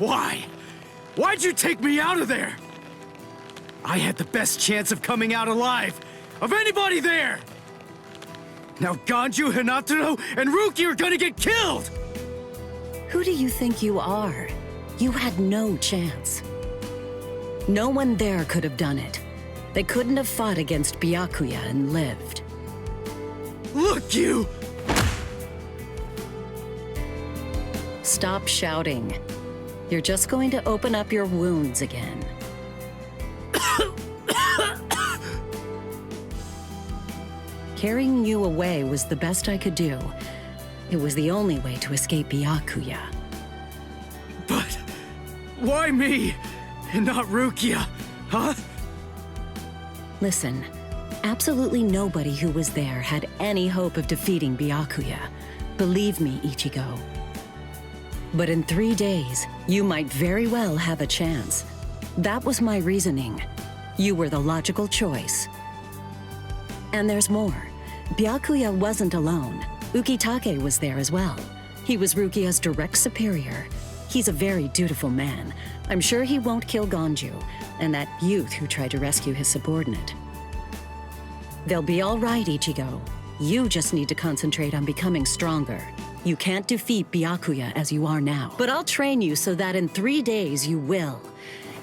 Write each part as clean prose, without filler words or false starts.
Why? Why'd you take me out of there? I had the best chance of coming out alive, of anybody there! Now Ganju, Hinataro, and Ruki are gonna get killed! Who do you think you are? You had no chance. No one there could have done it. They couldn't have fought against Byakuya and lived. Look, you! Stop shouting. You're just going to open up your wounds again. Carrying you away was the best I could do. It was the only way to escape Byakuya. But why me and not Rukia, huh? Listen, absolutely nobody who was there had any hope of defeating Byakuya. Believe me, Ichigo. But in 3 days, you might very well have a chance. That was my reasoning. You were the logical choice. And there's more. Byakuya wasn't alone. Ukitake was there as well. He was Rukia's direct superior. He's a very dutiful man. I'm sure he won't kill Ganju, and that youth who tried to rescue his subordinate. They'll be all right, Ichigo. You just need to concentrate on becoming stronger. You can't defeat Byakuya as you are now. But I'll train you so that in 3 days you will.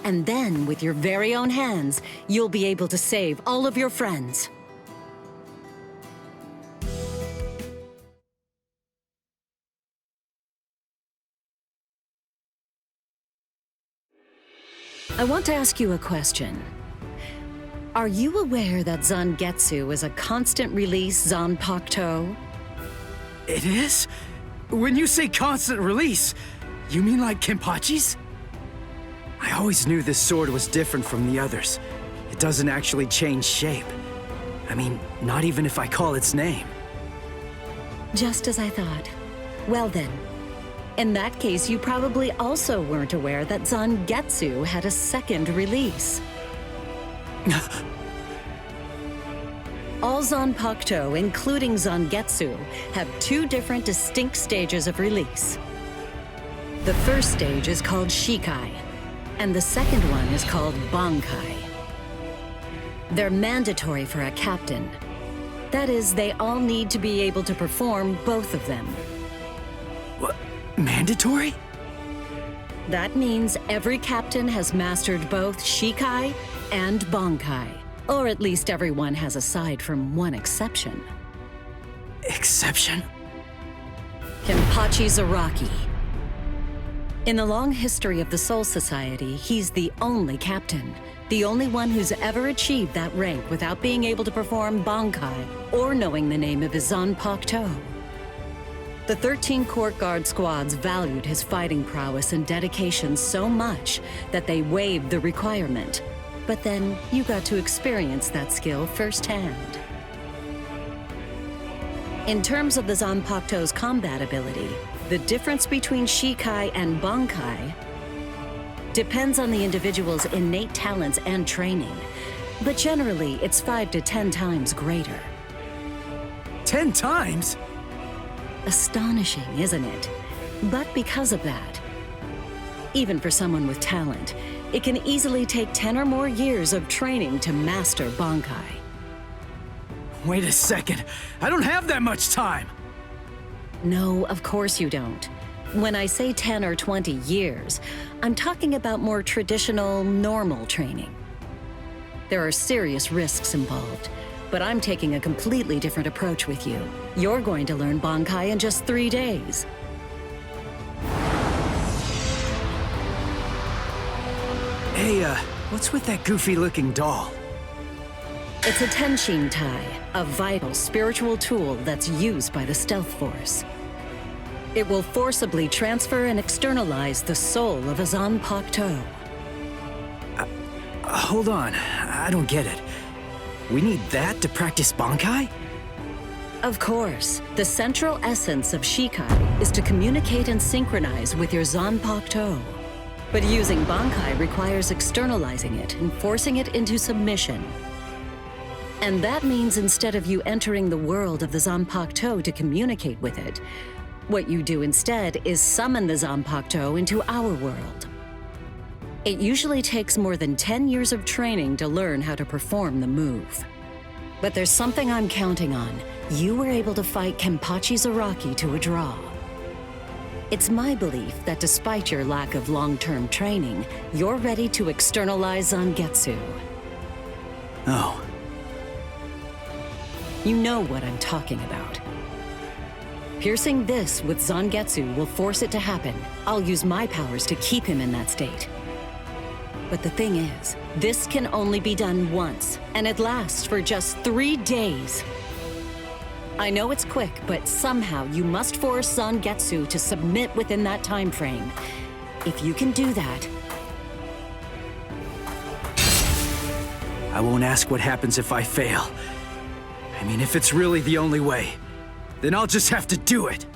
And then, with your very own hands, you'll be able to save all of your friends. I want to ask you a question. Are you aware that Zangetsu is a constant release Zanpakuto? It is? When you say constant release, you mean like Kenpachi's? I always knew this sword was different from the others. It doesn't actually change shape. I mean, not even if I call its name. Just as I thought. Well then, in that case, you probably also weren't aware that Zangetsu had a second release. All Zanpakuto, including Zangetsu, have 2 different distinct stages of release. The first stage is called Shikai, and the second one is called Bankai. They're mandatory for a captain. That is, they all need to be able to perform both of them. What? Mandatory? That means every captain has mastered both Shikai and Bankai. Or at least everyone has, aside from one exception. Exception? Kenpachi Zaraki. In the long history of the Soul Society, he's the only captain. The only one who's ever achieved that rank without being able to perform Bankai or knowing the name of his Zanpakuto. The 13 court guard squads valued his fighting prowess and dedication so much that they waived the requirement. But then you got to experience that skill firsthand. In terms of the Zanpakuto's combat ability, the difference between Shikai and Bankai depends on the individual's innate talents and training, but generally it's 5 to 10 times greater. 10 times? Astonishing, isn't it? But because of that, even for someone with talent, it can easily take 10 or more years of training to master Bankai. Wait a second, I don't have that much time! No, of course you don't. When I say 10 or 20 years, I'm talking about more traditional, normal training. There are serious risks involved, but I'm taking a completely different approach with you. You're going to learn Bankai in just 3 days. Hey, what's with that goofy-looking doll? It's a Tenshin Tai, a vital spiritual tool that's used by the Stealth Force. It will forcibly transfer and externalize the soul of a Zanpakuto. Hold on, I don't get it. We need that to practice Bankai? Of course, the central essence of Shikai is to communicate and synchronize with your Zanpakuto. But using Bankai requires externalizing it and forcing it into submission. And that means instead of you entering the world of the Zanpakuto to communicate with it, what you do instead is summon the Zanpakuto into our world. It usually takes more than 10 years of training to learn how to perform the move. But there's something I'm counting on. You were able to fight Kenpachi Zaraki to a draw. It's my belief that despite your lack of long-term training, you're ready to externalize Zangetsu. Oh. You know what I'm talking about. Piercing this with Zangetsu will force it to happen. I'll use my powers to keep him in that state. But the thing is, this can only be done once, and it lasts for just 3 days. I know it's quick, but somehow you must force Zangetsu to submit within that time frame. If you can do that... I won't ask what happens if I fail. I mean, if it's really the only way, then I'll just have to do it.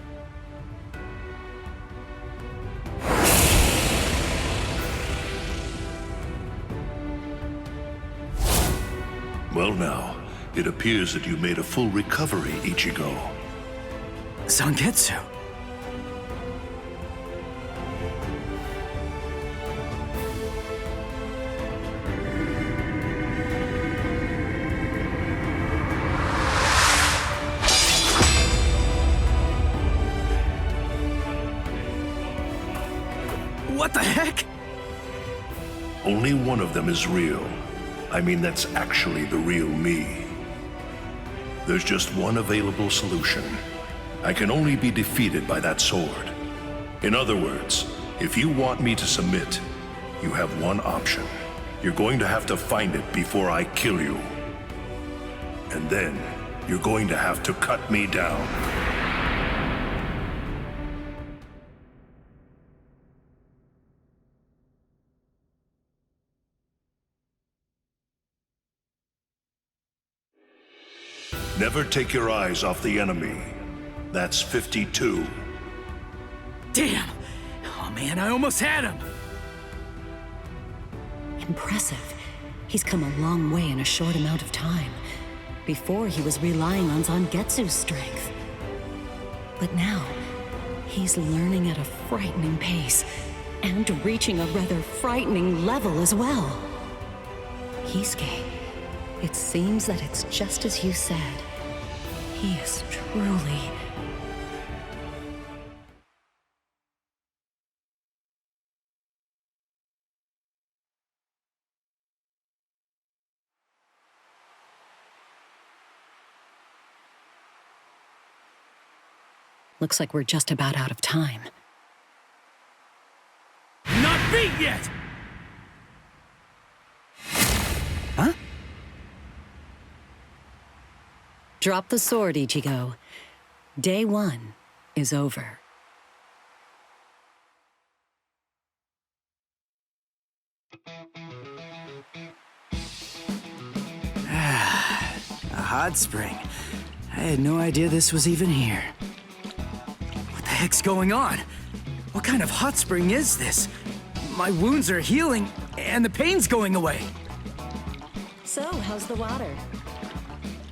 Well now, it appears that you made a full recovery, Ichigo. Zangetsu. What the heck? Only one of them is real. I mean, that's actually the real me. There's just one available solution. I can only be defeated by that sword. In other words, if you want me to submit, you have one option. You're going to have to find it before I kill you. And then, you're going to have to cut me down. Never take your eyes off the enemy. That's 52. Damn! Oh man, I almost had him! Impressive. He's come a long way in a short amount of time. Before, he was relying on Zangetsu's strength. But now, he's learning at a frightening pace, and reaching a rather frightening level as well. Kisuke, it seems that it's just as you said. He is truly... Looks like we're just about out of time. Not beat yet! Huh? Drop the sword, Ichigo. Day 1 is over. A hot spring. I had no idea this was even here. What the heck's going on? What kind of hot spring is this? My wounds are healing, and the pain's going away. So, how's the water?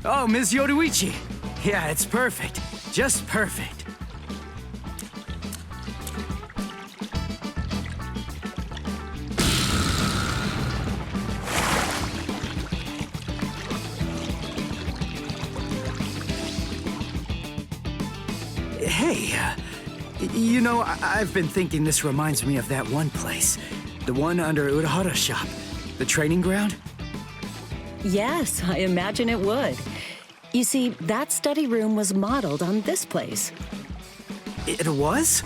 Oh, Ms. Yoruichi. Yeah, it's perfect. Just perfect. Hey, you know, I've been thinking this reminds me of that one place. The one under Urahara's shop. The training ground? Yes, I imagine it would. You see, that study room was modeled on this place. It was?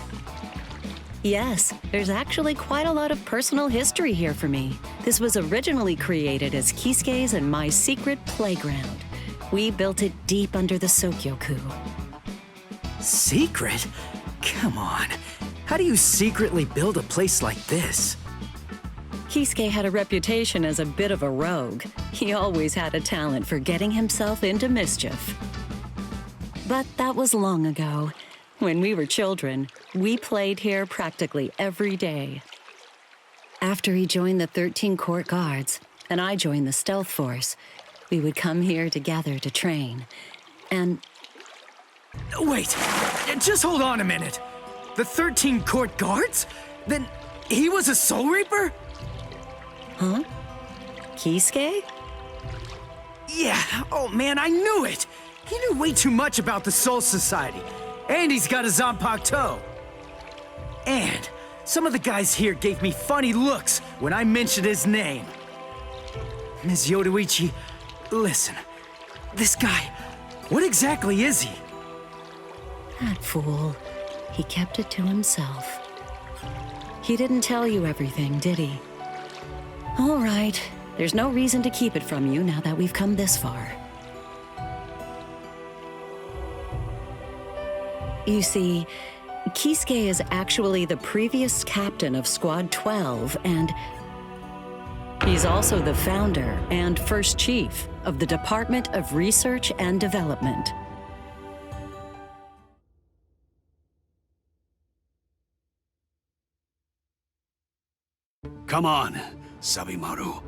Yes, there's actually quite a lot of personal history here for me. This was originally created as Kisuke's and my secret playground. We built it deep under the Sokyoku. Secret? Come on. How do you secretly build a place like this? Kisuke had a reputation as a bit of a rogue. He always had a talent for getting himself into mischief. But that was long ago. When we were children, we played here practically every day. After he joined the 13 Court Guards, and I joined the Stealth Force, we would come here together to train. And... Wait, just hold on a minute. The 13 Court Guards? Then he was a Soul Reaper? Huh? Kisuke? Yeah, oh man, I knew it! He knew way too much about the Soul Society. And he's got a Zanpakuto. And some of the guys here gave me funny looks when I mentioned his name. Ms. Yoruichi, listen. This guy, what exactly is he? That fool. He kept it to himself. He didn't tell you everything, did he? All right. There's no reason to keep it from you now that we've come this far. You see, Kisuke is actually the previous captain of Squad 12, and he's also the founder and first chief of the Department of Research and Development. Come on, Sabimaru.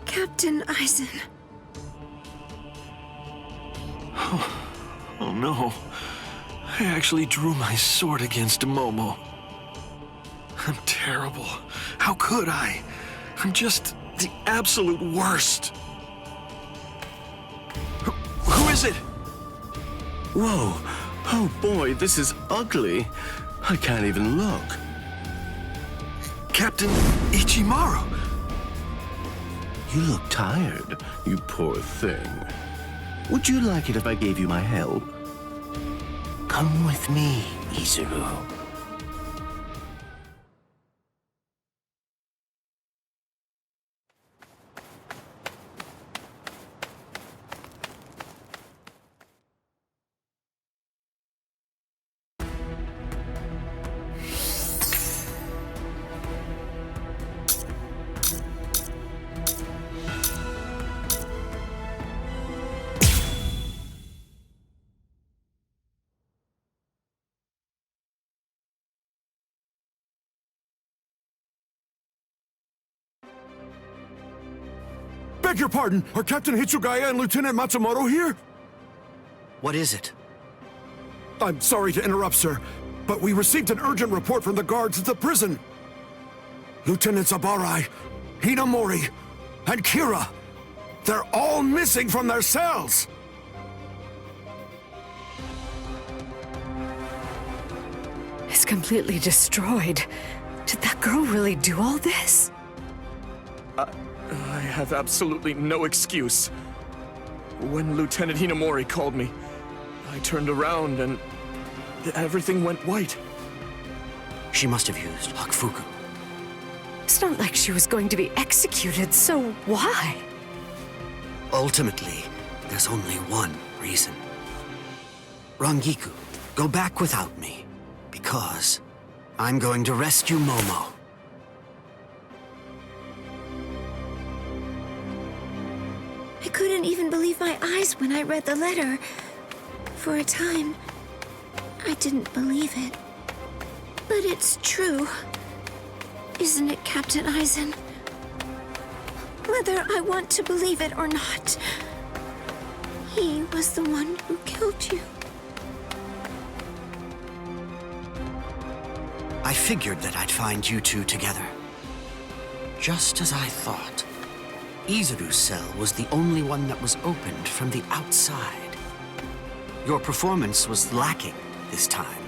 Captain Eisen. Oh no. I actually drew my sword against Momo. I'm terrible. How could I? I'm just the absolute worst. Who is it? Whoa. Oh boy, this is ugly. I can't even look. Captain Ichimaru. You look tired, you poor thing. Would you like it if I gave you my help? Come with me, Izuru. Beg your pardon, are Captain Hitsugaya and Lieutenant Matsumoto here? What is it? I'm sorry to interrupt, sir, but we received an urgent report from the guards at the prison. Lieutenant Zabarai, Hinamori, and Kira, they're all missing from their cells! It's completely destroyed. Did that girl really do all this? I have absolutely no excuse. When Lieutenant Hinamori called me, I turned around and everything went white. She must have used Hakufuku. It's not like she was going to be executed, so why? Ultimately, there's only one reason. Rangiku, go back without me, because I'm going to rescue Momo. I couldn't even believe my eyes when I read the letter. For a time, I didn't believe it. But it's true. Isn't it, Captain Eisen? Whether I want to believe it or not, he was the one who killed you. I figured that I'd find you two together. Just as I thought. Izuru's cell was the only one that was opened from the outside. Your performance was lacking this time.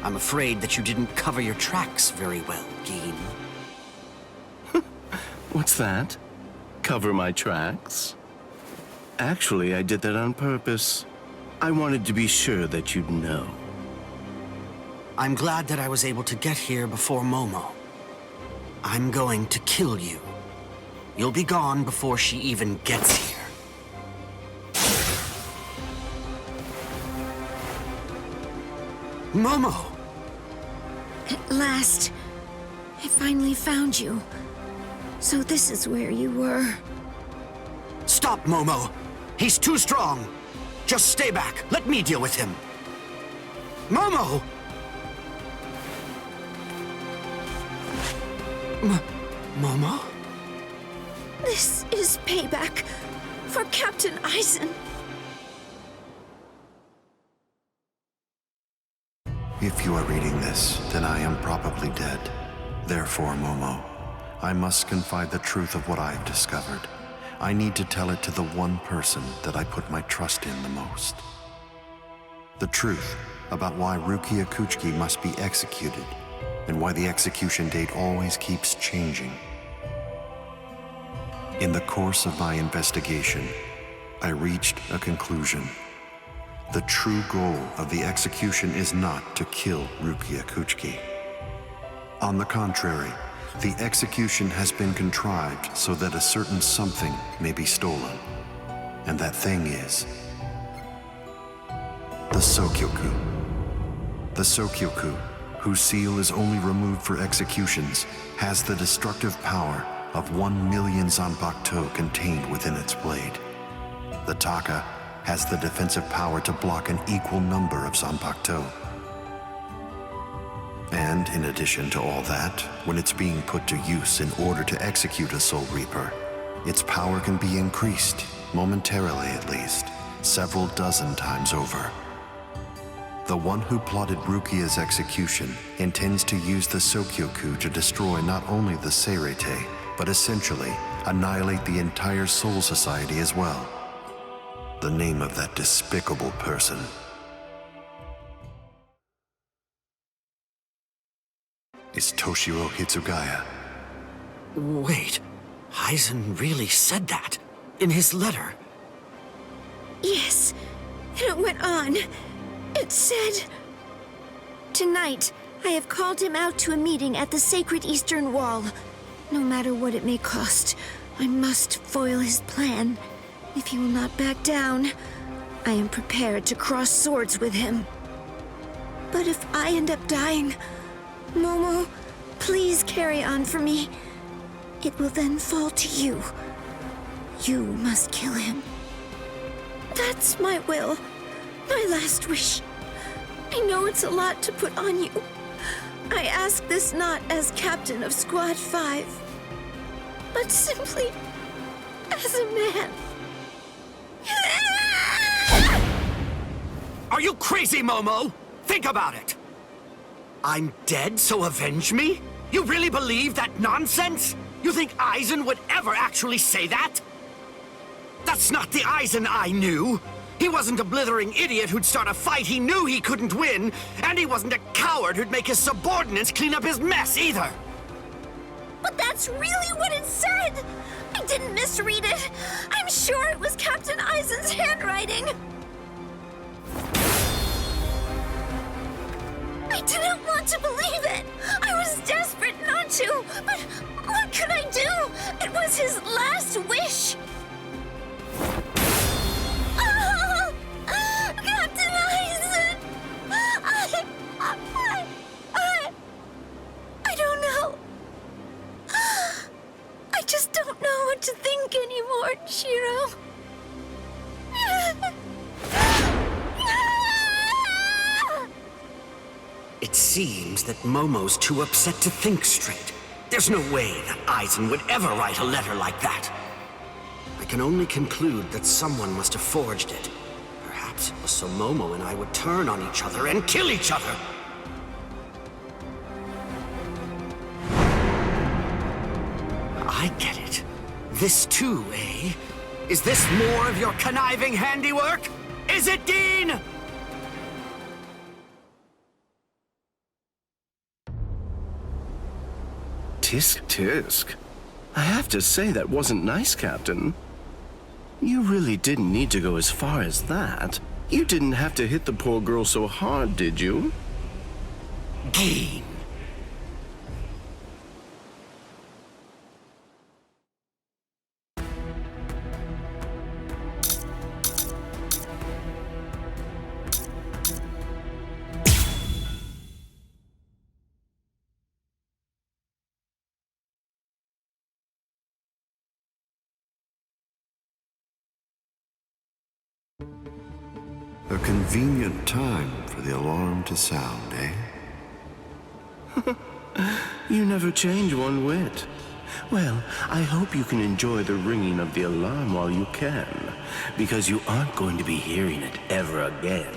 I'm afraid that you didn't cover your tracks very well, Gin. What's that? Cover my tracks? Actually, I did that on purpose. I wanted to be sure that you'd know. I'm glad that I was able to get here before Momo. I'm going to kill you. You'll be gone before she even gets here. Momo! At last, I finally found you. So this is where you were. Stop, Momo! He's too strong! Just stay back. Let me deal with him. Momo! Momo? This is payback for Captain Eisen. If you are reading this, then I am probably dead. Therefore, Momo, I must confide the truth of what I have discovered. I need to tell it to the one person that I put my trust in the most. The truth about why Rukia Kuchiki must be executed, and why the execution date always keeps changing. In the course of my investigation, I reached a conclusion. The true goal of the execution is not to kill Rukia Kuchiki. On the contrary, the execution has been contrived so that a certain something may be stolen. And that thing is the Sokyoku. The Sokyoku, whose seal is only removed for executions, has the destructive power of 1 million Zanpakuto contained within its blade. The Taka has the defensive power to block an equal number of Zanpakuto. And in addition to all that, when it's being put to use in order to execute a Soul Reaper, its power can be increased, momentarily at least, several dozen times over. The one who plotted Rukia's execution intends to use the Sokyoku to destroy not only the Seirete, but essentially annihilate the entire Soul Society as well. The name of that despicable person is Toshiro Hitsugaya. Wait, Aizen really said that in his letter? Yes, and it went on. It said, "Tonight, I have called him out to a meeting at the sacred Eastern Wall. No matter what it may cost, I must foil his plan. If he will not back down, I am prepared to cross swords with him. But if I end up dying, Momo, please carry on for me. It will then fall to you. You must kill him. That's my will, my last wish. I know it's a lot to put on you. I ask this not as captain of Squad 5, but simply as a man." Are you crazy, Momo? Think about it. I'm dead, so avenge me? You really believe that nonsense? You think Aizen would ever actually say that? That's not the Aizen I knew. He wasn't a blithering idiot who'd start a fight he knew he couldn't win, and he wasn't a coward who'd make his subordinates clean up his mess either. But that's really what it said! I didn't misread it. I'm sure it was Captain Aizen's handwriting. I didn't want to believe it. I was desperate not to, but what could I do? It was his last wish. Oh, Captain Aizen! I don't know. I just don't know what to think anymore, Shiro. It seems that Momo's too upset to think straight. There's no way that Aizen would ever write a letter like that. I can only conclude that someone must have forged it. Perhaps it was so Momo and I would turn on each other and kill each other. I get it. This too, eh? Is this more of your conniving handiwork? Is it, Dean? Tisk tisk. I have to say that wasn't nice, Captain. You really didn't need to go as far as that. You didn't have to hit the poor girl so hard, did you? Dean. A convenient time for the alarm to sound, eh? You never change one whit. Well, I hope you can enjoy the ringing of the alarm while you can, because you aren't going to be hearing it ever again.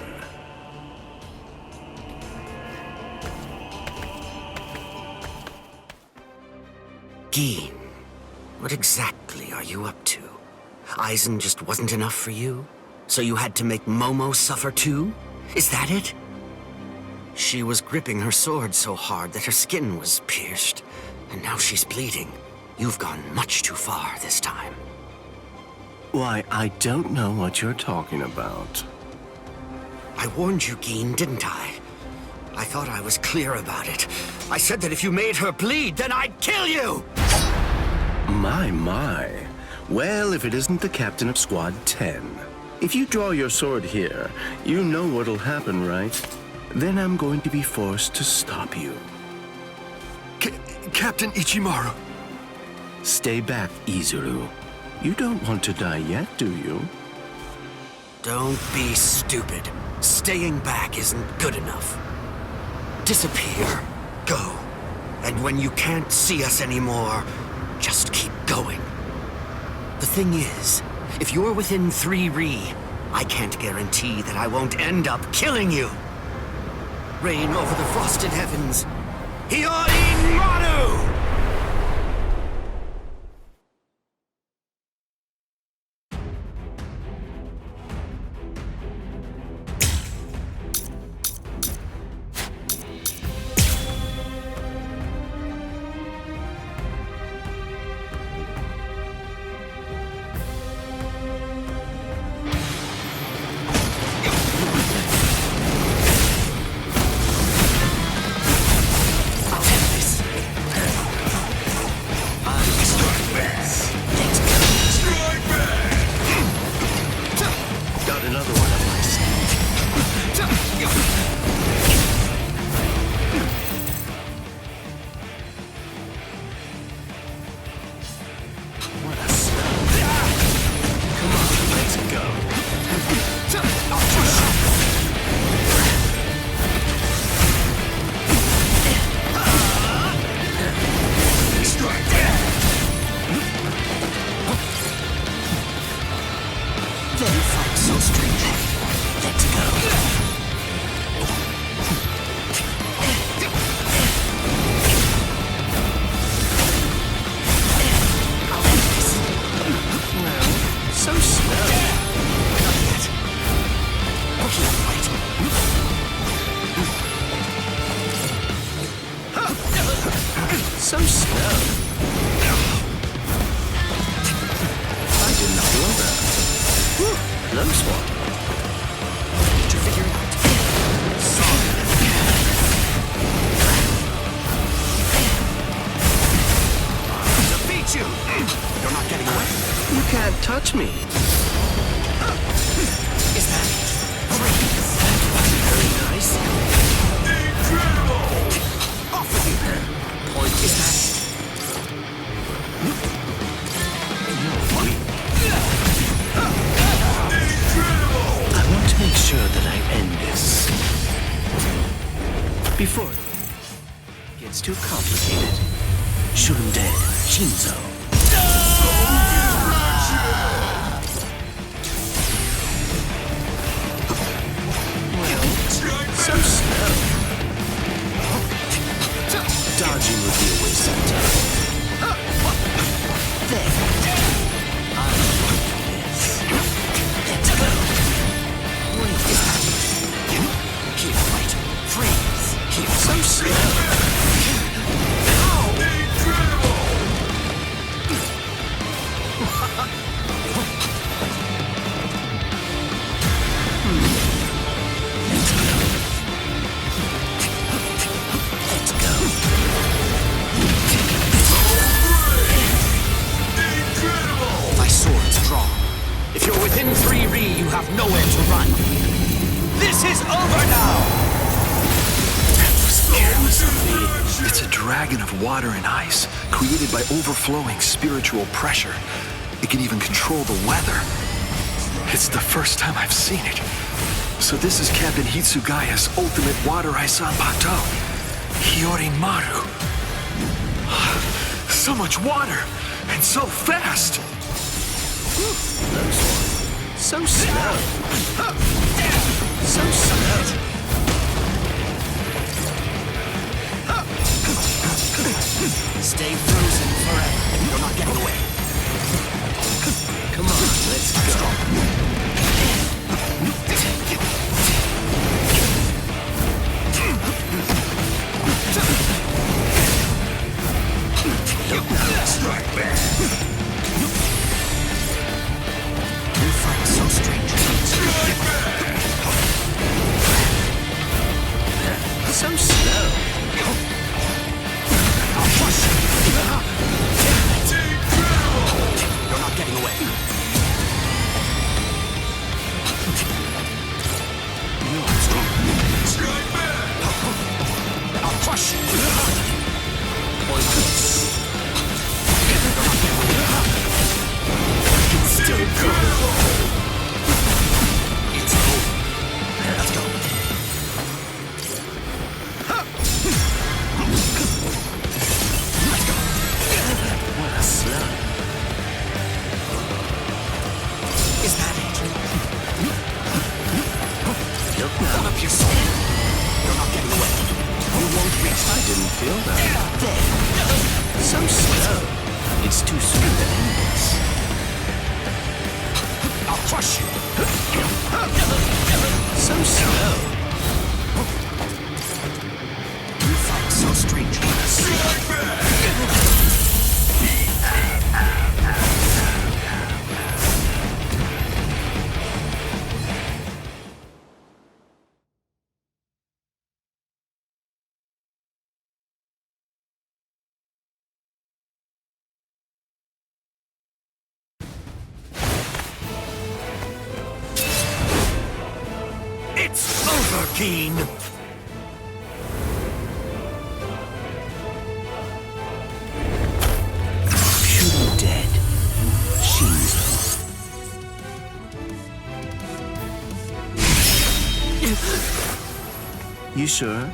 Geen, what exactly are you up to? Aizen just wasn't enough for you? So you had to make Momo suffer too? Is that it? She was gripping her sword so hard that her skin was pierced, and now she's bleeding. You've gone much too far this time. Why, I don't know what you're talking about. I warned you, Geen, didn't I? I thought I was clear about it. I said that if you made her bleed, then I'd kill you! My. Well, if it isn't the captain of Squad 10. If you draw your sword here, you know what'll happen, right? Then I'm going to be forced to stop you. Captain Ichimaru. Stay back, Izuru. You don't want to die yet, do you? Don't be stupid. Staying back isn't good enough. Disappear. Go. And when you can't see us anymore, just keep going. The thing is, if you're within 3 Ri, I can't guarantee that I won't end up killing you. Reign over the frosted heavens. Hiyori Maru! So slow. I did not know that. Close one. Did you figure it out? Defeat you! You're not getting away. You can't touch me. Is that freeze? Very nice. Incredible! Off with you! Point is that? I want to make sure that I end this before it gets too complicated. Shoot him dead, Shinzo. So slow. Dodging would be a waste of time. There. I like this. Let's go. Wait. Keep fighting. Freeze. Keep So slow. My sword's drawn. If you're within 3 Ri, you have nowhere to run. This is over now! That was careless of me. It's a dragon of water and ice, created by overflowing spiritual pressure. It can even control the weather. It's the first time I've seen it. So this is Captain Hitsugaya's ultimate water ice on Bato. Hiyori Maru. So much water, and so fast! So slow. So slow. Stay frozen forever. You're not getting away. Come on, let's go. Strike back! You fight so strange. So slow. I'll crush you. You're not getting away. Strike back! I'll crush you. Still go! It's over. Let's go. What a slug. Is that it? Look Put now. up your sword. You're not getting away. You won't reach I didn't feel that. So slow. It's too soon to end this. I'll crush you. So slow. You fight so strangely. Strike back! It's over, Keen. Shoot him dead. Shinzo. You sure?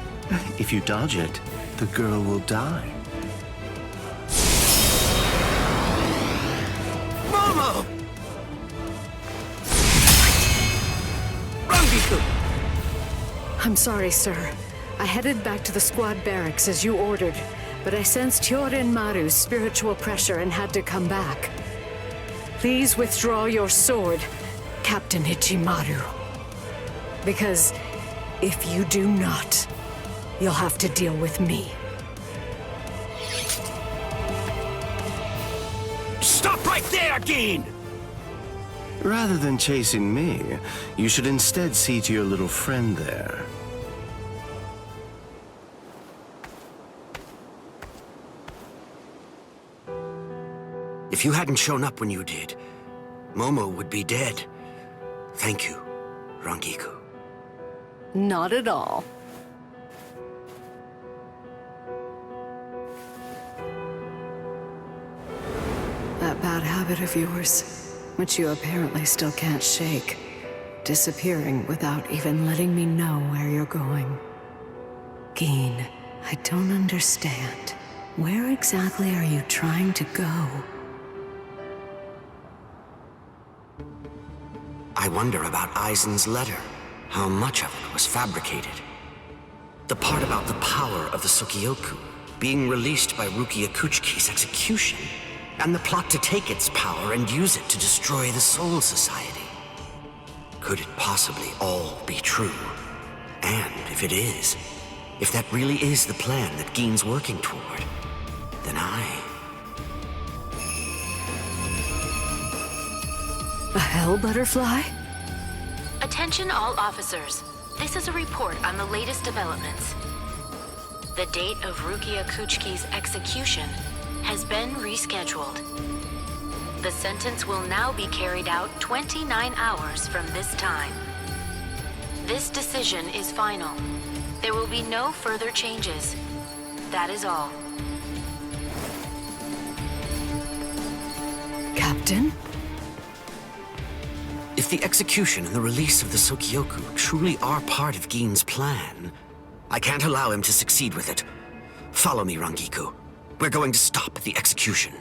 If you dodge it, the girl will die. Momo! Rangiku! I'm sorry, sir. I headed back to the squad barracks as you ordered, but I sensed Hyorin Maru's spiritual pressure and had to come back. Please withdraw your sword, Captain Ichimaru. Because if you do not, you'll have to deal with me. Stop right there, Keen! Rather than chasing me, you should instead see to your little friend there. If you hadn't shown up when you did, Momo would be dead. Thank you, Rangiku. Not at all. That bad habit of yours, which you apparently still can't shake, disappearing without even letting me know where you're going. Geen, I don't understand. Where exactly are you trying to go? I wonder about Aizen's letter. How much of it was fabricated? The part about the power of the Sukioku being released by Rukia Kuchiki's execution, and the plot to take its power and use it to destroy the Soul Society. Could it possibly all be true? And if it is, if that really is the plan that Geen's working toward, then A hell butterfly? Attention all officers. This is a report on the latest developments. The date of Rukia Kuchiki's execution has been rescheduled. The sentence will now be carried out 29 hours from this time. This decision is final. There will be no further changes. That is all. Captain? If the execution and the release of the Sukioku truly are part of Geen's plan, I can't allow him to succeed with it. Follow me, Rangiku. We're going to stop the execution.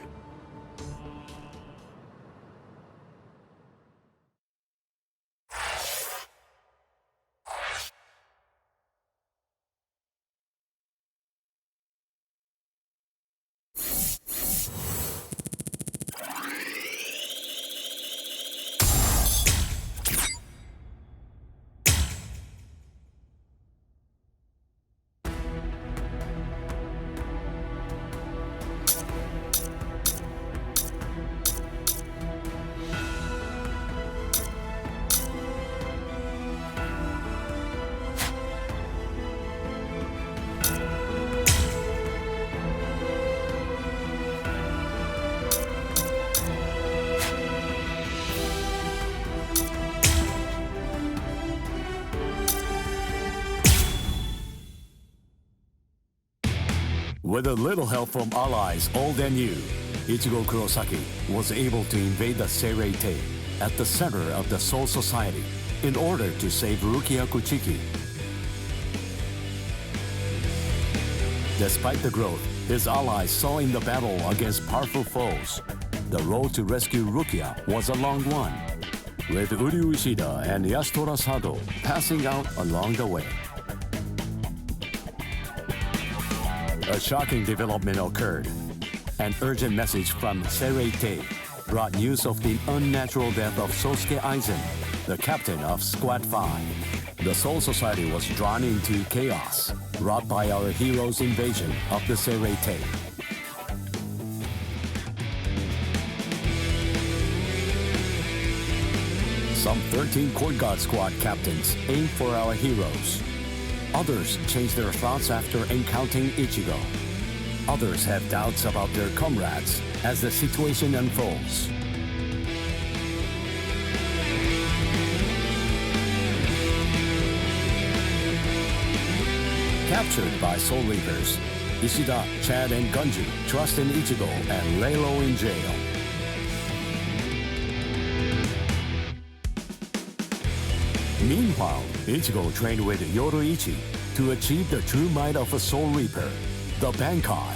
With a little help from allies old and new, Ichigo Kurosaki was able to invade the Seirei-tei at the center of the Soul Society in order to save Rukia Kuchiki. Despite the growth his allies saw in the battle against powerful foes, the road to rescue Rukia was a long one, with Uryu Ishida and Yasutora Sado passing out along the way. A shocking development occurred. An urgent message from Seirei-tei brought news of the unnatural death of Sosuke Aizen, the captain of Squad 5. The Soul Society was drawn into chaos, wrought by our hero's invasion of the Seirei-tei. Some 13 Court Guard Squad captains aimed for our heroes. Others changed their thoughts after encountering Ichigo. Others have doubts about their comrades as the situation unfolds. Captured by Soul Reapers, Ishida, Chad, and Gunju trust in Ichigo and lay low in jail. Meanwhile, Ichigo trained with Yoruichi to achieve the true might of a Soul Reaper, the Bankai.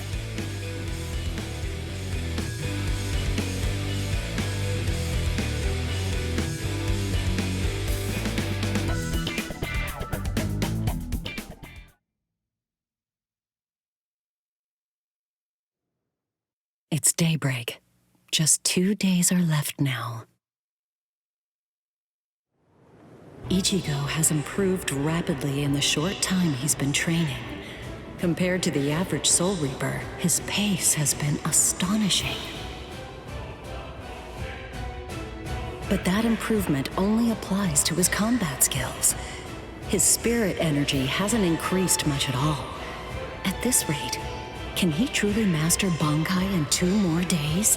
It's daybreak. Just 2 days are left now. Ichigo has improved rapidly in the short time he's been training. Compared to the average Soul Reaper, his pace has been astonishing. But that improvement only applies to his combat skills. His spirit energy hasn't increased much at all. At this rate, can he truly master Bankai in 2 more days?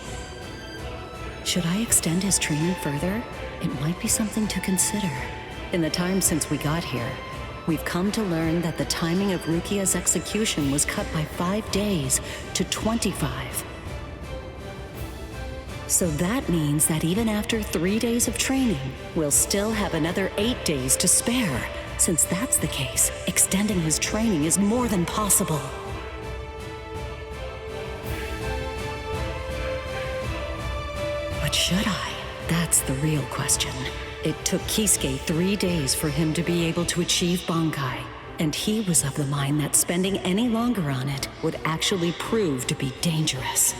Should I extend his training further? It might be something to consider. In the time since we got here, we've come to learn that the timing of Rukia's execution was cut by 5 days to 25. So that means that even after 3 days of training, we'll still have another 8 days to spare. Since that's the case, extending his training is more than possible. But should I? That's the real question. It took Kisuke 3 days for him to be able to achieve Bankai, and he was of the mind that spending any longer on it would actually prove to be dangerous.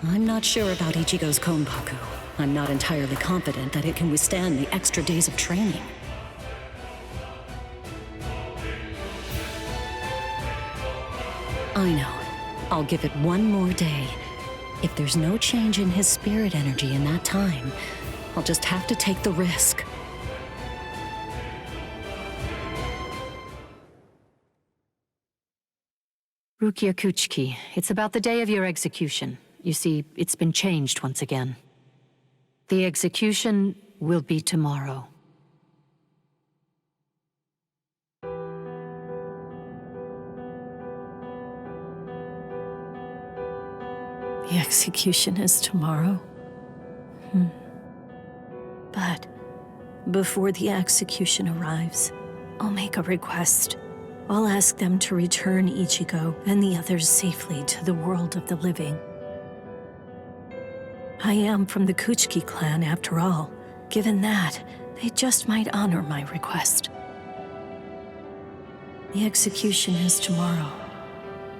I'm not sure about Ichigo's Konbaku. I'm not entirely confident that it can withstand the extra days of training. I know. I'll give it 1 more day. If there's no change in his spirit energy in that time, I'll just have to take the risk. Rukia Kuchiki, it's about the day of your execution. You see, it's been changed once again. The execution will be tomorrow. The execution is tomorrow? But before the execution arrives, I'll make a request. I'll ask them to return Ichigo and the others safely to the world of the living. I am from the Kuchiki clan after all. Given that, they just might honor my request. The execution is tomorrow.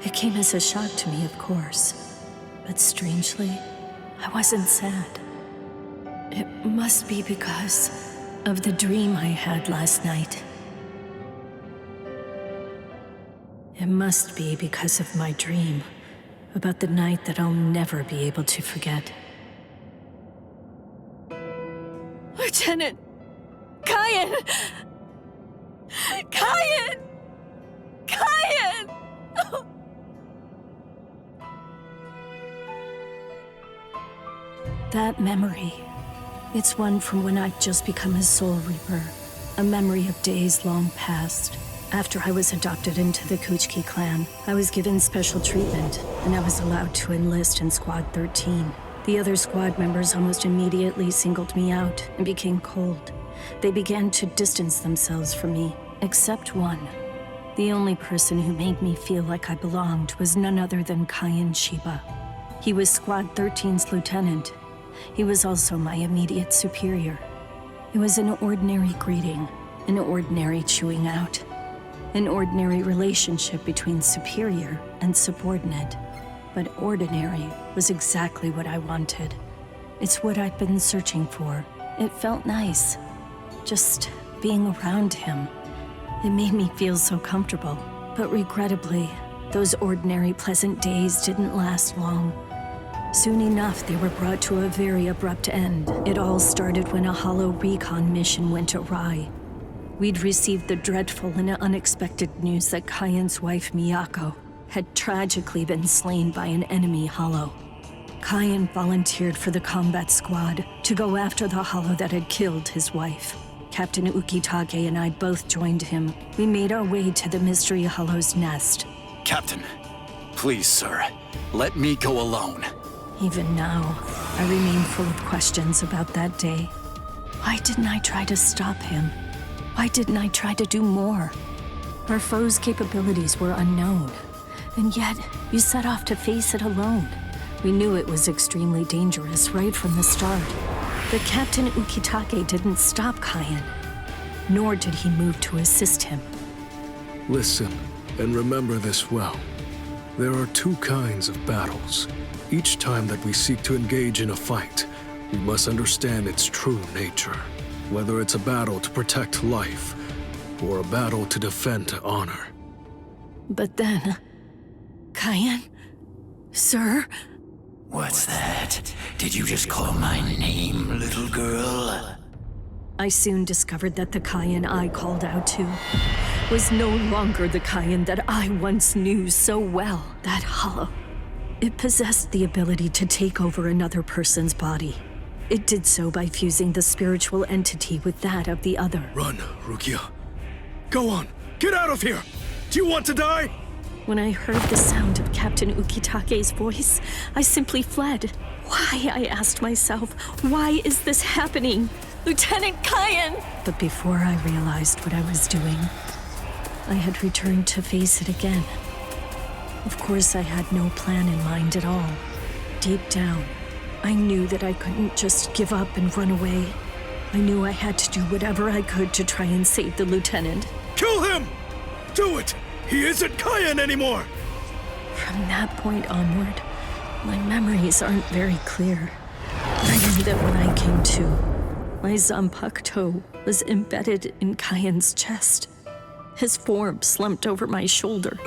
It came as a shock to me, of course. But strangely, I wasn't sad. It must be because of the dream I had last night. It must be because of my dream about the night that I'll never be able to forget. Lieutenant! Kyan! Kyan! Kyan! That memory, it's one from when I'd just become a Soul Reaper. A memory of days long past, After I was adopted into the Kuchiki clan, I was given special treatment, and I was allowed to enlist in Squad 13. The other squad members almost immediately singled me out and became cold. They began to distance themselves from me, except one. The only person who made me feel like I belonged was none other than Kaien Shiba. He was Squad 13's lieutenant. He was also my immediate superior. It was an ordinary greeting, an ordinary chewing out, an ordinary relationship between superior and subordinate. But ordinary was exactly what I wanted. It's what I'd been searching for. It felt nice, just being around him. It made me feel so comfortable. But regrettably, those ordinary pleasant days didn't last long. Soon enough, they were brought to a very abrupt end. It all started when a hollow recon mission went awry. We'd received the dreadful and unexpected news that Kaien's wife, Miyako, had tragically been slain by an enemy hollow. Kaien volunteered for the combat squad to go after the hollow that had killed his wife. Captain Ukitage and I both joined him. We made our way to the Mystery Hollow's nest. Captain, please, sir, let me go alone. Even now, I remain full of questions about that day. Why didn't I try to stop him? Why didn't I try to do more? Our foe's capabilities were unknown, and yet you set off to face it alone. We knew it was extremely dangerous right from the start. But Captain Ukitake didn't stop Kaien, nor did he move to assist him. Listen, and remember this well. There are two kinds of battles. Each time that we seek to engage in a fight, we must understand its true nature. Whether it's a battle to protect life, or a battle to defend honor. But then... Kaien? Sir? What's that? Did you just call my name, little girl? I soon discovered that the Kaien I called out to was no longer the Kaien that I once knew so well. That hollow. It possessed the ability to take over another person's body. It did so by fusing the spiritual entity with that of the other. Run, Rukia. Go on, get out of here! Do you want to die? When I heard the sound of Captain Ukitake's voice, I simply fled. Why, I asked myself, why is this happening? Lieutenant Kaien! But before I realized what I was doing, I had returned to face it again. Of course, I had no plan in mind at all. Deep down, I knew that I couldn't just give up and run away. I knew I had to do whatever I could to try and save the lieutenant. Kill him! Do it! He isn't Kaien anymore! From that point onward, my memories aren't very clear. I knew that when I came to, my Zanpakuto was embedded in Kaien's chest. His form slumped over my shoulder.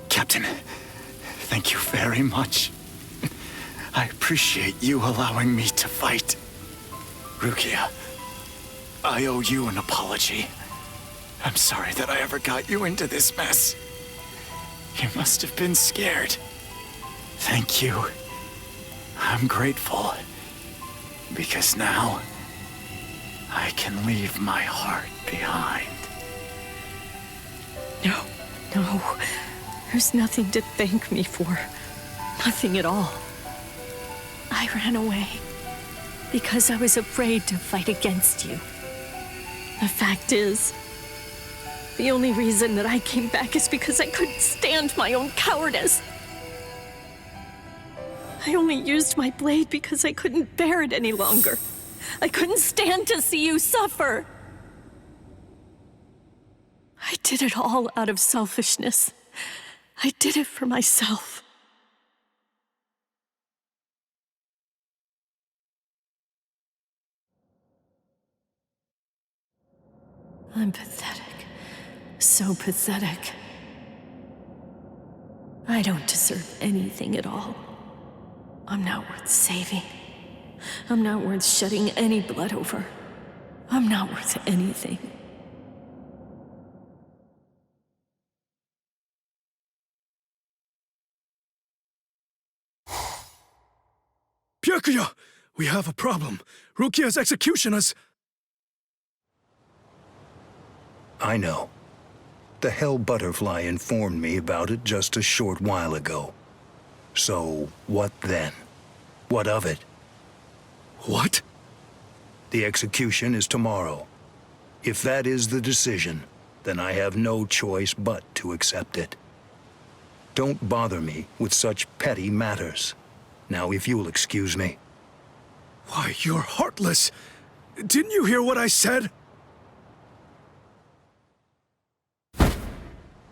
Captain, thank you very much. I appreciate you allowing me to fight. Rukia, I owe you an apology. I'm sorry that I ever got you into this mess. You must have been scared. Thank you. I'm grateful. Because now, I can leave my heart behind. No. There's nothing to thank me for. Nothing at all. I ran away because I was afraid to fight against you. The fact is, the only reason that I came back is because I couldn't stand my own cowardice. I only used my blade because I couldn't bear it any longer. I couldn't stand to see you suffer. I did it all out of selfishness. I did it for myself. I'm pathetic. So pathetic. I don't deserve anything at all. I'm not worth saving. I'm not worth shedding any blood over. I'm not worth anything. Byakuya! We have a problem. Rukia's execution is... I know. The Hell Butterfly informed me about it just a short while ago. So, what then? What of it? What? The execution is tomorrow. If that is the decision, then I have no choice but to accept it. Don't bother me with such petty matters. Now, if you'll excuse me. Why, you're heartless! Didn't you hear what I said?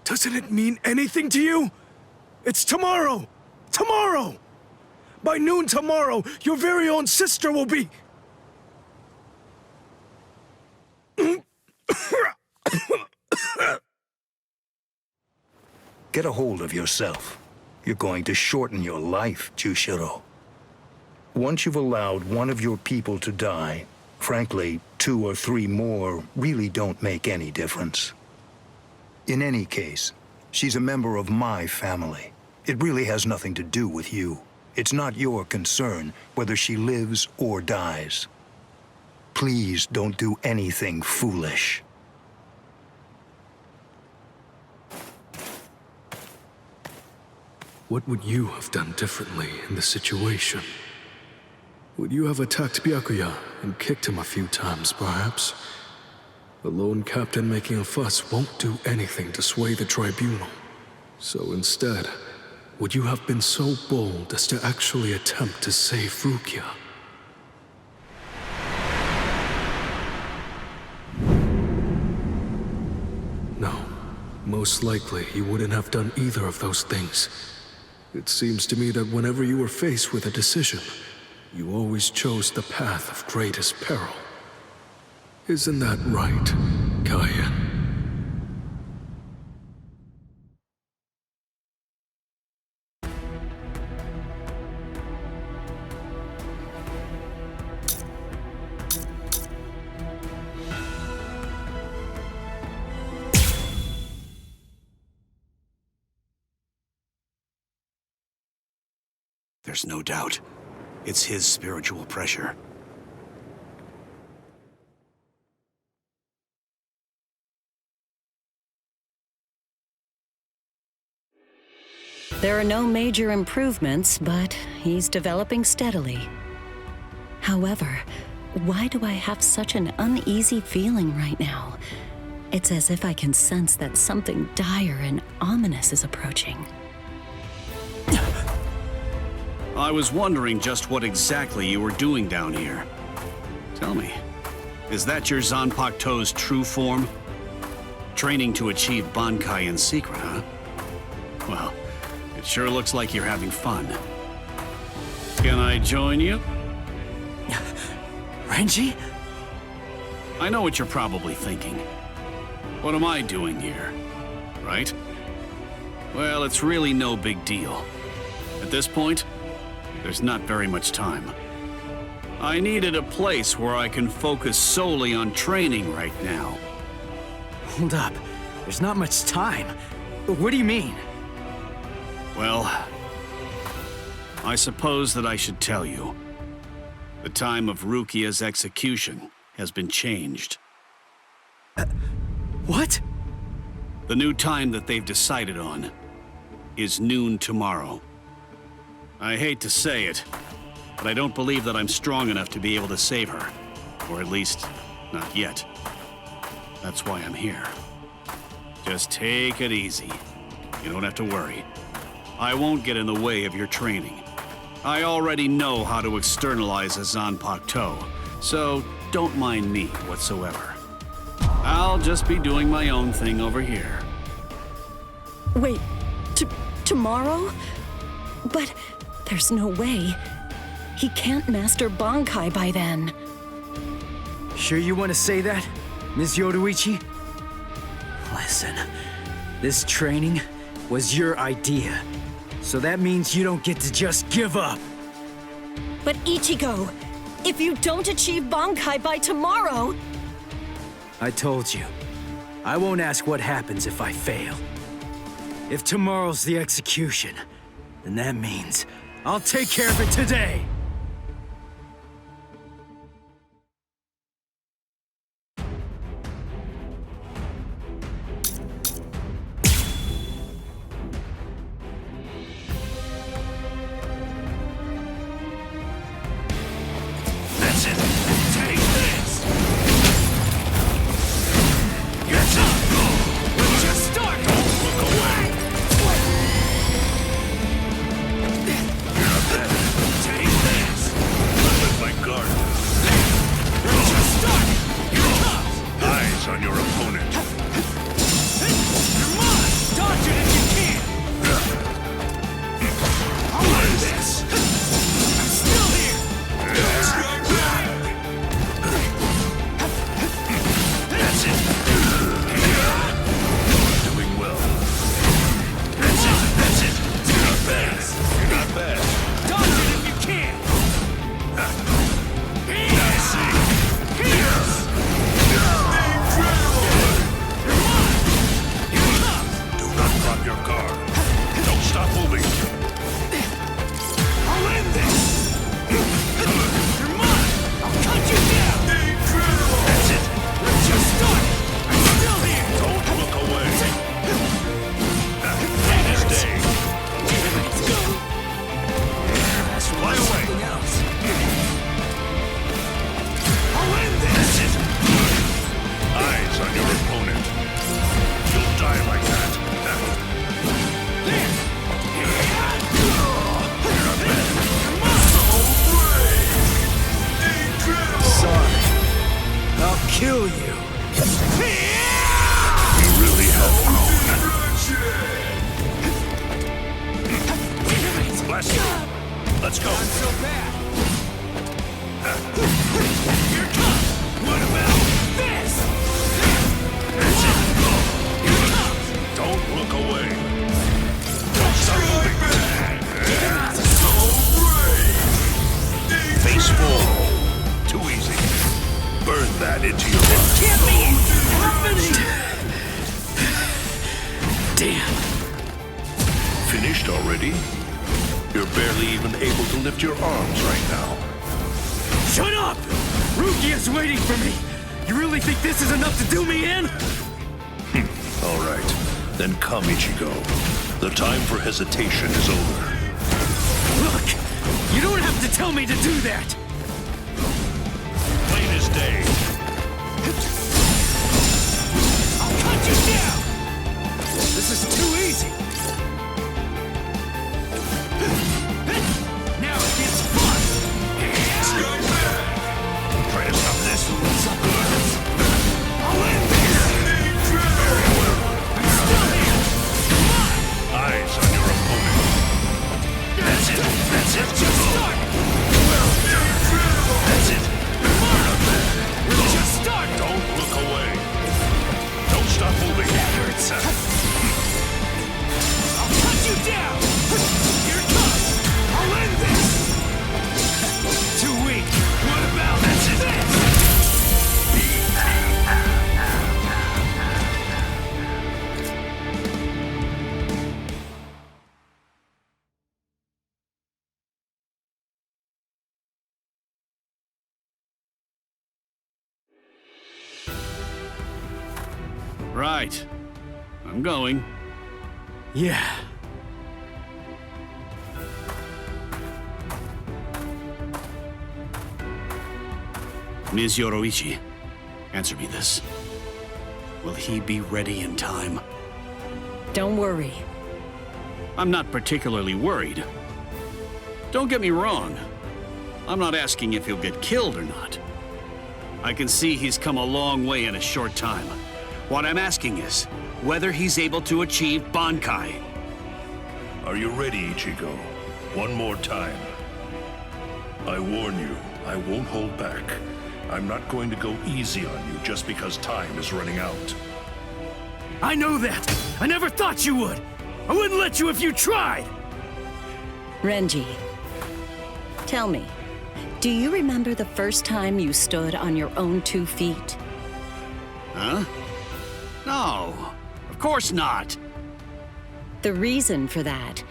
Doesn't it mean anything to you? It's tomorrow! Tomorrow! By noon tomorrow, your very own sister will be... Get a hold of yourself. You're going to shorten your life, Jushiro. Once you've allowed one of your people to die, frankly, 2 or 3 more really don't make any difference. In any case, she's a member of my family. It really has nothing to do with you. It's not your concern whether she lives or dies. Please don't do anything foolish. What would you have done differently in this situation? Would you have attacked Byakuya and kicked him a few times, perhaps? The lone captain making a fuss won't do anything to sway the tribunal. So instead, would you have been so bold as to actually attempt to save Rukia? No, most likely you wouldn't have done either of those things. It seems to me that whenever you were faced with a decision, you always chose the path of greatest peril. Isn't that right, Kaya? There's no doubt. It's his spiritual pressure. There are no major improvements, but he's developing steadily. However, why do I have such an uneasy feeling right now? It's as if I can sense that something dire and ominous is approaching. I was wondering just what exactly you were doing down here. Tell me, is that your Zanpakuto's true form? Training to achieve Bankai in secret, huh? Well, it sure looks like you're having fun. Can I join you? Renji? I know what you're probably thinking. What am I doing here? Right? Well, it's really no big deal. At this point, there's not very much time. I needed a place where I can focus solely on training right now. Hold up. There's not much time. What do you mean? Well, I suppose that I should tell you. The time of Rukia's execution has been changed. What? The new time that they've decided on is noon tomorrow. I hate to say it, but I don't believe that I'm strong enough to be able to save her. Or at least, not yet. That's why I'm here. Just take it easy. You don't have to worry. I won't get in the way of your training. I already know how to externalize a Zanpakuto, so don't mind me whatsoever. I'll just be doing my own thing over here. Wait, tomorrow? But there's no way. He can't master Bankai by then. Sure you want to say that, Ms. Yoruichi? Listen, this training was your idea. So that means you don't get to just give up. But Ichigo, if you don't achieve Bankai by tomorrow... I told you, I won't ask what happens if I fail. If tomorrow's the execution, then that means I'll take care of it today! kill you. You really have grown. Bless you. Let's go. Not so bad. Here it comes. What about this? That's it. Here it comes. Don't look away. Don't start moving. So brave. Face forward. Too easy. Burn that into your mind. Can't be happening. Damn. Finished already? You're barely even able to lift your arms right now. Shut up! Rukia's waiting for me. You really think this is enough to do me in? All right. Then come, Ichigo. The time for hesitation is over. Look! You don't have to tell me to do that! Plain as day. I'll cut you down! This is too easy! Now it gets fun! Try to stop this. I'll end this! Very well. Still here! Eyes on your opponent. That's it. That's it. Just start! That's it. We're just starting! Don't look away. Don't stop moving. That hurts. I'll cut you down! Here it comes! I'll end this! Too weak. What about this? Right. I'm going. Yeah. Ms. Yoroichi, answer me this. Will he be ready in time? Don't worry. I'm not particularly worried. Don't get me wrong. I'm not asking if he'll get killed or not. I can see he's come a long way in a short time. What I'm asking is whether he's able to achieve Bankai. Are you ready, Ichigo? One more time. I warn you, I won't hold back. I'm not going to go easy on you just because time is running out. I know that! I never thought you would! I wouldn't let you if you tried! Renji, tell me, do you remember the first time you stood on your own 2 feet? Huh? No, of course not. The reason for that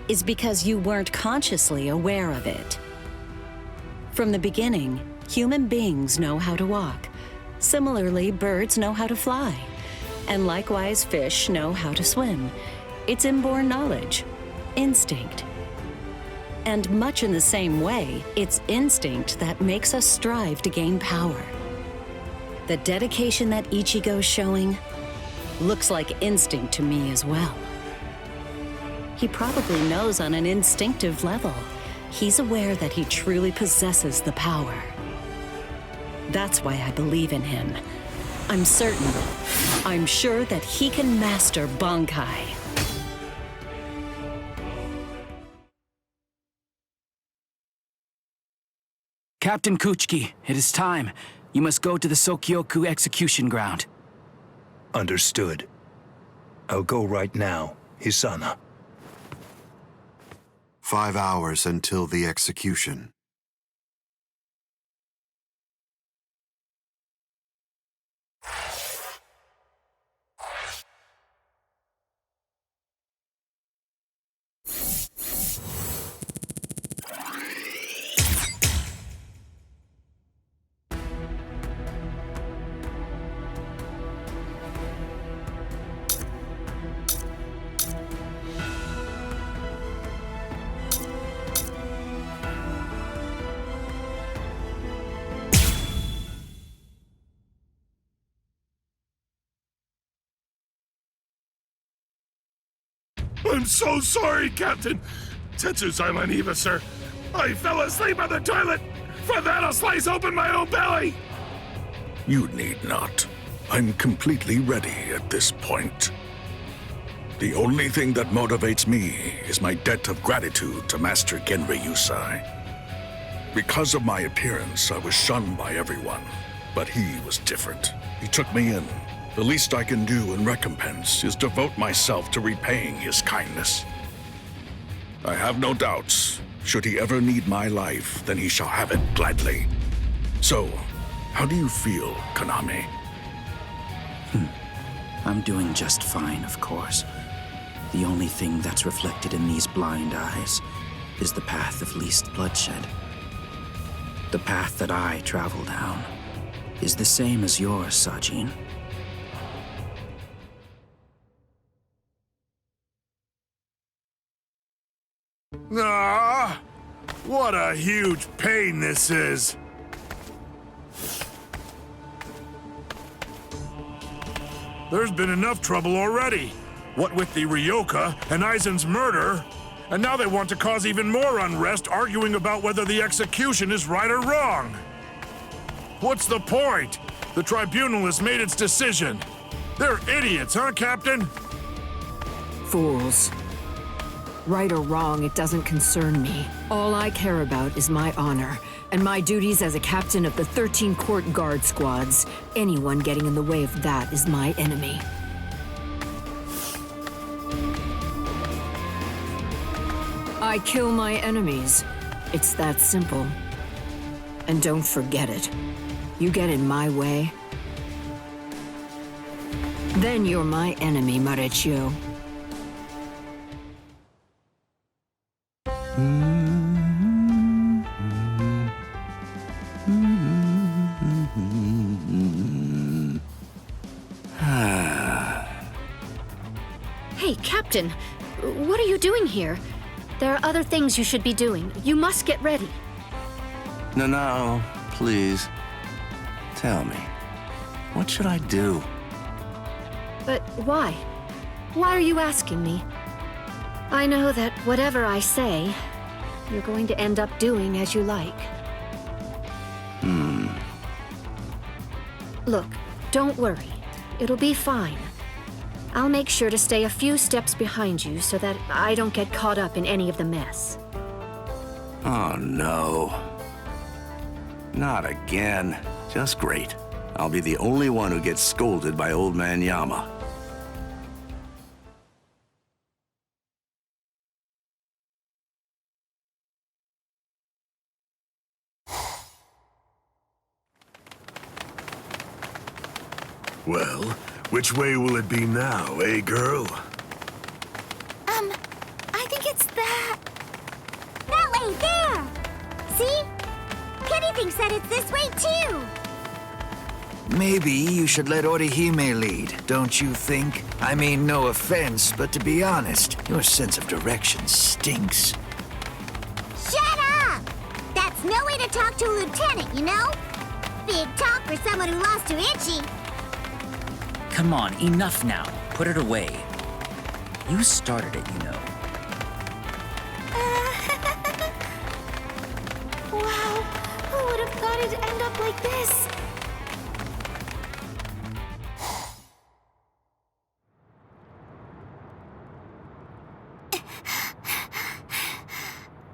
is because you weren't consciously aware of it. From the beginning, human beings know how to walk. Similarly, birds know how to fly. And likewise, fish know how to swim. It's inborn knowledge, instinct. And much in the same way, it's instinct that makes us strive to gain power. The dedication that Ichigo's showing looks like instinct to me as well. He probably knows on an instinctive level. He's aware that he truly possesses the power. That's why I believe in him. I'm sure that he can master Bankai. Captain Kuchiki, it is time. You must go to the Sokyoku execution ground. Understood. I'll go right now, Hisana. 5 hours until the execution. I'm so sorry, Captain. Tetsu-sama and Eva, sir. I fell asleep on the toilet. For that, I'll slice open my own belly. You need not. I'm completely ready at this point. The only thing that motivates me is my debt of gratitude to Master Genrei Yusai. Because of my appearance, I was shunned by everyone, but he was different. He took me in. The least I can do in recompense is devote myself to repaying his kindness. I have no doubts. Should he ever need my life, then he shall have it gladly. So, how do you feel, Konami? I'm doing just fine, of course. The only thing that's reflected in these blind eyes is the path of least bloodshed. The path that I travel down is the same as yours, Sajin. Ah! What a huge pain this is! There's been enough trouble already. What with the Ryoka and Aizen's murder, and now they want to cause even more unrest, arguing about whether the execution is right or wrong. What's the point? The tribunal has made its decision. They're idiots, huh, Captain? Fools. Right or wrong, it doesn't concern me. All I care about is my honor, and my duties as a captain of the 13 court guard squads. Anyone getting in the way of that is my enemy. I kill my enemies. It's that simple. And don't forget it. You get in my way, then you're my enemy, Marechio. Hey, Captain, what are you doing here? There are other things you should be doing. You must get ready. No, please. Tell me, what should I do? But why? Why are you asking me? I know that whatever I say, you're going to end up doing as you like. Look, don't worry. It'll be fine. I'll make sure to stay a few steps behind you so that I don't get caught up in any of the mess. Oh, no. Not again. Just great. I'll be the only one who gets scolded by Old Man Yama. Well, which way will it be now, eh, girl? I think it's that way there! See? Kenny thinks that it's this way too! Maybe you should let Orihime lead, don't you think? I mean, no offense, but to be honest, your sense of direction stinks. Shut up! That's no way to talk to a lieutenant, you know? Big talk for someone who lost to Ichi. Come on, enough now. Put it away. You started it, you know. Wow, who would have thought it'd end up like this?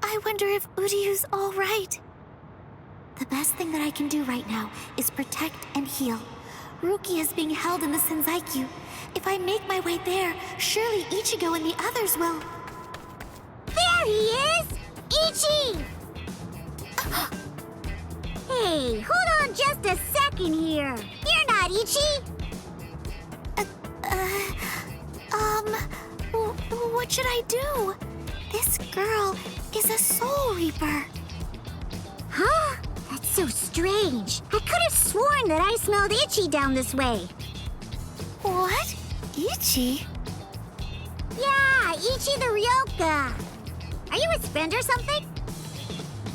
I wonder if Uryu's all right. The best thing that I can do right now is protect and heal. Ruki is being held in the Senzaiku. If I make my way there, surely Ichigo and the others will... There he is! Ichi! Hey, hold on just a second here. You're not Ichi! What should I do? This girl is a Soul Reaper. Huh? That's so strange. I could have sworn that I smelled Ichi down this way. What? Ichi? Yeah, Ichi the Ryoka. Are you his friend or something?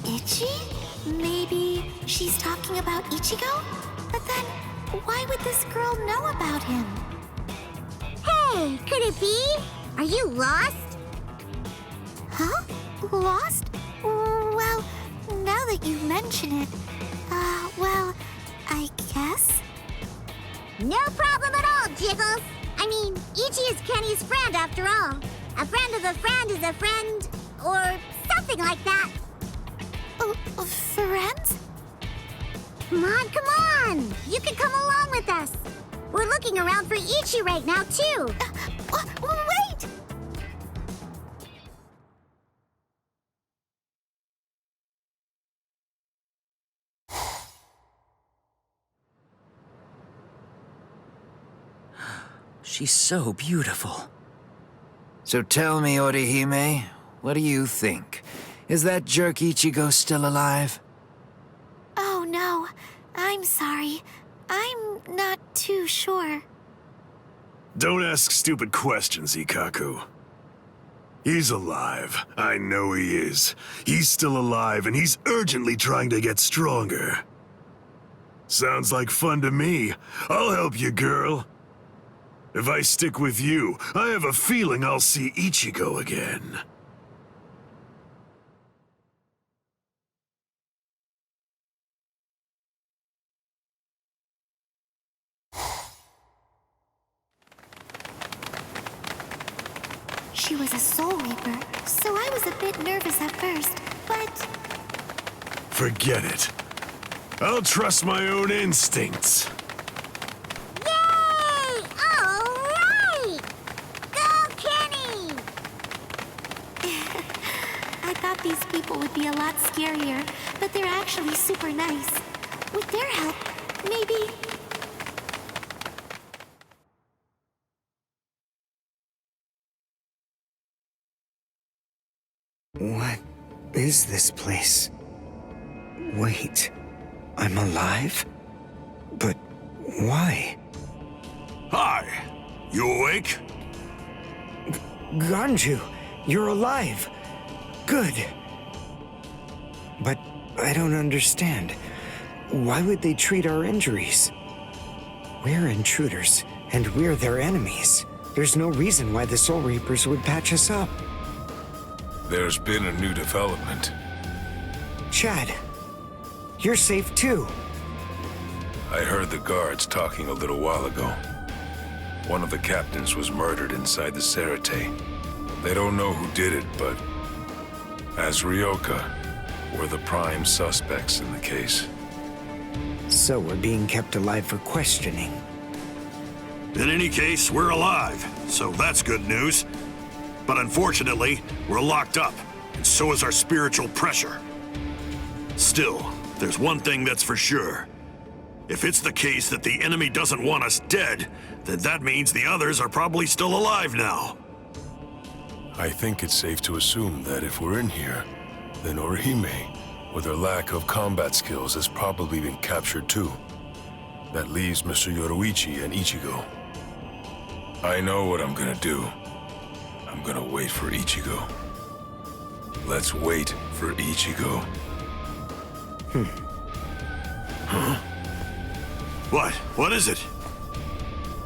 Ichi? Maybe she's talking about Ichigo? But then, why would this girl know about him? Hey, could it be? Are you lost? Huh? Lost? Well, now that you mention it, well, I guess. No problem at all, Jiggles. I mean, Ichi is Kenny's friend after all. A friend of a friend is a friend, or something like that. Friends? Come on! You can come along with us. We're looking around for Ichi right now, too. Wait! She's so beautiful. So tell me, Orihime, what do you think? Is that jerk Ichigo still alive? Oh no, I'm sorry. I'm not too sure. Don't ask stupid questions, Ikkaku. He's alive. I know he is. He's still alive, and he's urgently trying to get stronger. Sounds like fun to me. I'll help you, girl. If I stick with you, I have a feeling I'll see Ichigo again. She was a Soul Reaper, so I was a bit nervous at first, but... Forget it. I'll trust my own instincts. Yay! All right! Go, Kenny! I thought these people would be a lot scarier, but they're actually super nice. With their help, maybe... What is this place? Wait, I'm alive? But why? Hi! You awake? Ganju, you're alive. Good. But I don't understand. Why would they treat our injuries? We're intruders, and we're their enemies. There's no reason why the Soul Reapers would patch us up. There's been a new development. Chad, you're safe too. I heard the guards talking a little while ago. One of the captains was murdered inside the Serite. They don't know who did it, but as Ryoka, we're the prime suspects in the case. So we're being kept alive for questioning. In any case, we're alive, so that's good news. But unfortunately, we're locked up, and so is our spiritual pressure. Still, there's one thing that's for sure. If it's the case that the enemy doesn't want us dead, then that means the others are probably still alive now. I think it's safe to assume that if we're in here, then Orihime, with her lack of combat skills, has probably been captured too. That leaves Mr. Yoruichi and Ichigo. I know what I'm gonna do. I'm gonna wait for Ichigo. Let's wait for Ichigo. Huh? What? What is it?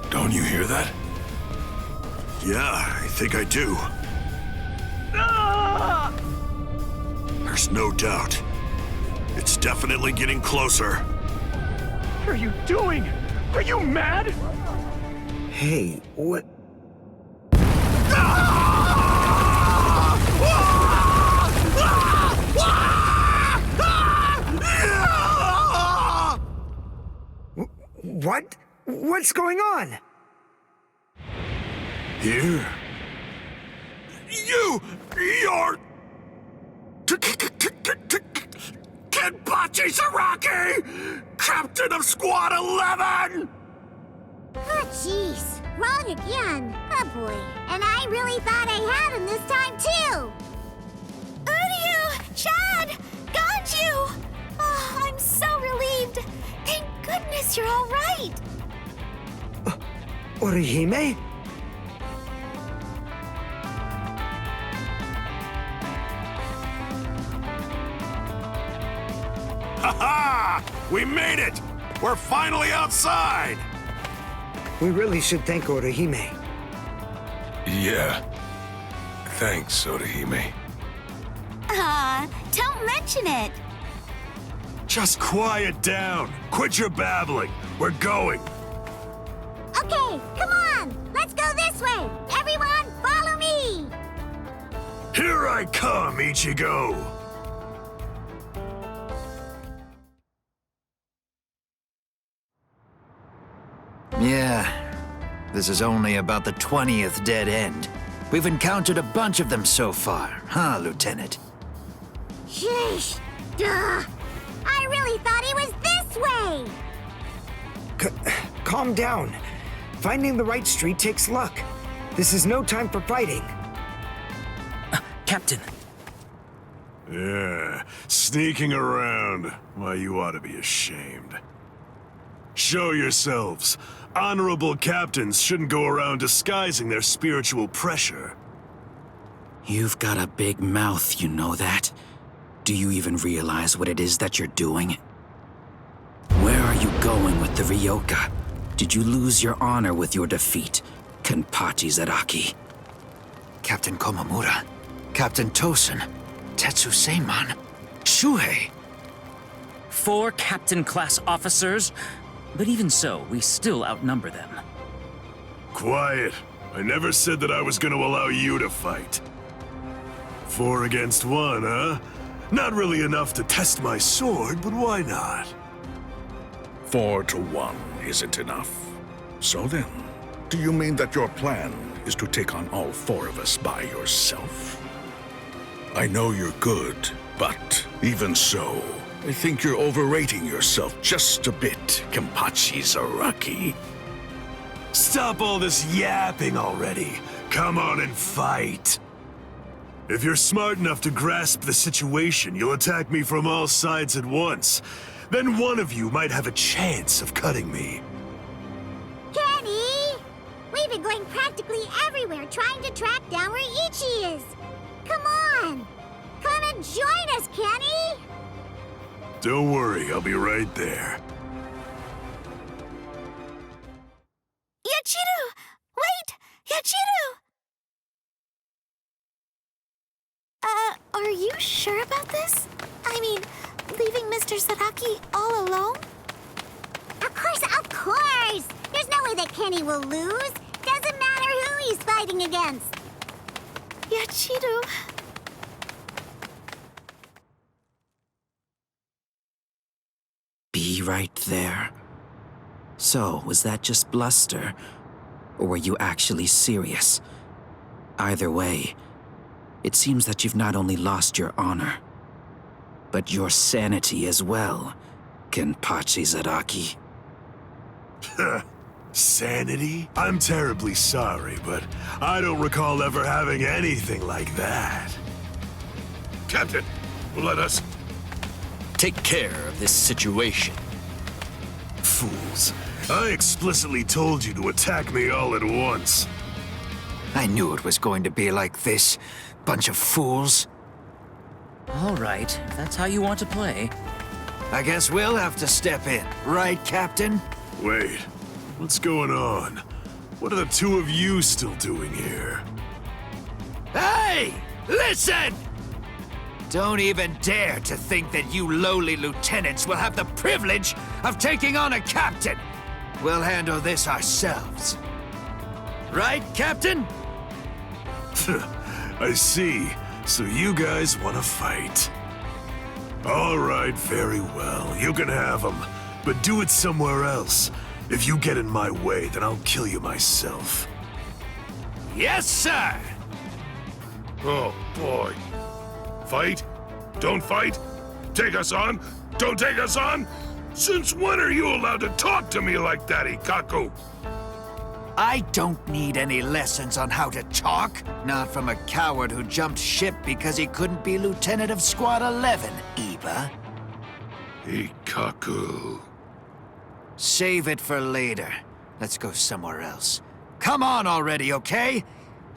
Don't you hear that? Yeah, I think I do. There's no doubt. It's definitely getting closer. What are you doing? Are you mad? Hey, what? What? What's going on? Here? You're... Kenpachi Saraki! Captain of Squad 11! Oh, jeez. Wrong again. Oh, boy. And I really thought I had him this time, too! Uryu! Chad! Ganju! Oh, I'm so relieved. Thank goodness you're all right. Orihime? Ha-ha! We made it! We're finally outside! We really should thank Orihime. Yeah. Thanks, Orihime. Don't mention it. Just quiet down. Quit your babbling. We're going. Okay, come on! Let's go this way! Everyone, follow me! Here I come, Ichigo! Yeah, this is only about the 20th dead end. We've encountered a bunch of them so far, huh, Lieutenant? Sheesh! Duh! I really thought he was this way! Calm down. Finding the right street takes luck. This is no time for fighting. Captain. Yeah, sneaking around. Why, you ought to be ashamed. Show yourselves. Honorable captains shouldn't go around disguising their spiritual pressure. You've got a big mouth, you know that? Do you even realize what it is that you're doing? Where are you going with the Ryoka? Did you lose your honor with your defeat, Kenpachi Zaraki? Captain Komamura, Captain Tosen, Tetsu Seiman, Shuhei. 4 captain-class officers? But even so, we still outnumber them. Quiet. I never said that I was going to allow you to fight. 4 against 1, huh? Not really enough to test my sword, but why not? 4 to 1 isn't enough. So then, do you mean that your plan is to take on all 4 of us by yourself? I know you're good, but even so, I think you're overrating yourself just a bit, Kenpachi Zaraki. Stop all this yapping already. Come on and fight. If you're smart enough to grasp the situation, you'll attack me from all sides at once. Then one of you might have a chance of cutting me. Kenny! We've been going practically everywhere trying to track down where Ichi is. Come on! Come and join us, Kenny! Don't worry, I'll be right there. Yachiru! Wait! Yachiru! Are you sure about this? I mean, leaving Mr. Zaraki all alone? Of course! There's no way that Kenny will lose. Doesn't matter who he's fighting against. Yachiru... Be right there. So, was that just bluster? Or were you actually serious? Either way, it seems that you've not only lost your honor, but your sanity as well, Kenpachi Zaraki. Sanity? I'm terribly sorry, but I don't recall ever having anything like that. Captain, let us take care of this situation. Fools. I explicitly told you to attack me all at once. I knew it was going to be like this. Bunch of fools. All right, if that's how you want to play. I guess we'll have to step in, right, Captain? Wait, what's going on? What are the 2 of you still doing here? Hey! Listen! Don't even dare to think that you lowly lieutenants will have the privilege of taking on a captain. We'll handle this ourselves. Right, Captain? I see. So you guys want to fight. All right, very well. You can have them. But do it somewhere else. If you get in my way, then I'll kill you myself. Yes, sir! Oh, boy. Fight? Don't fight? Take us on? Don't take us on? Since when are you allowed to talk to me like that, Ikaku? I don't need any lessons on how to talk. Not from a coward who jumped ship because he couldn't be Lieutenant of Squad 11, Iba. Ikaku. Save it for later. Let's go somewhere else. Come on already, okay?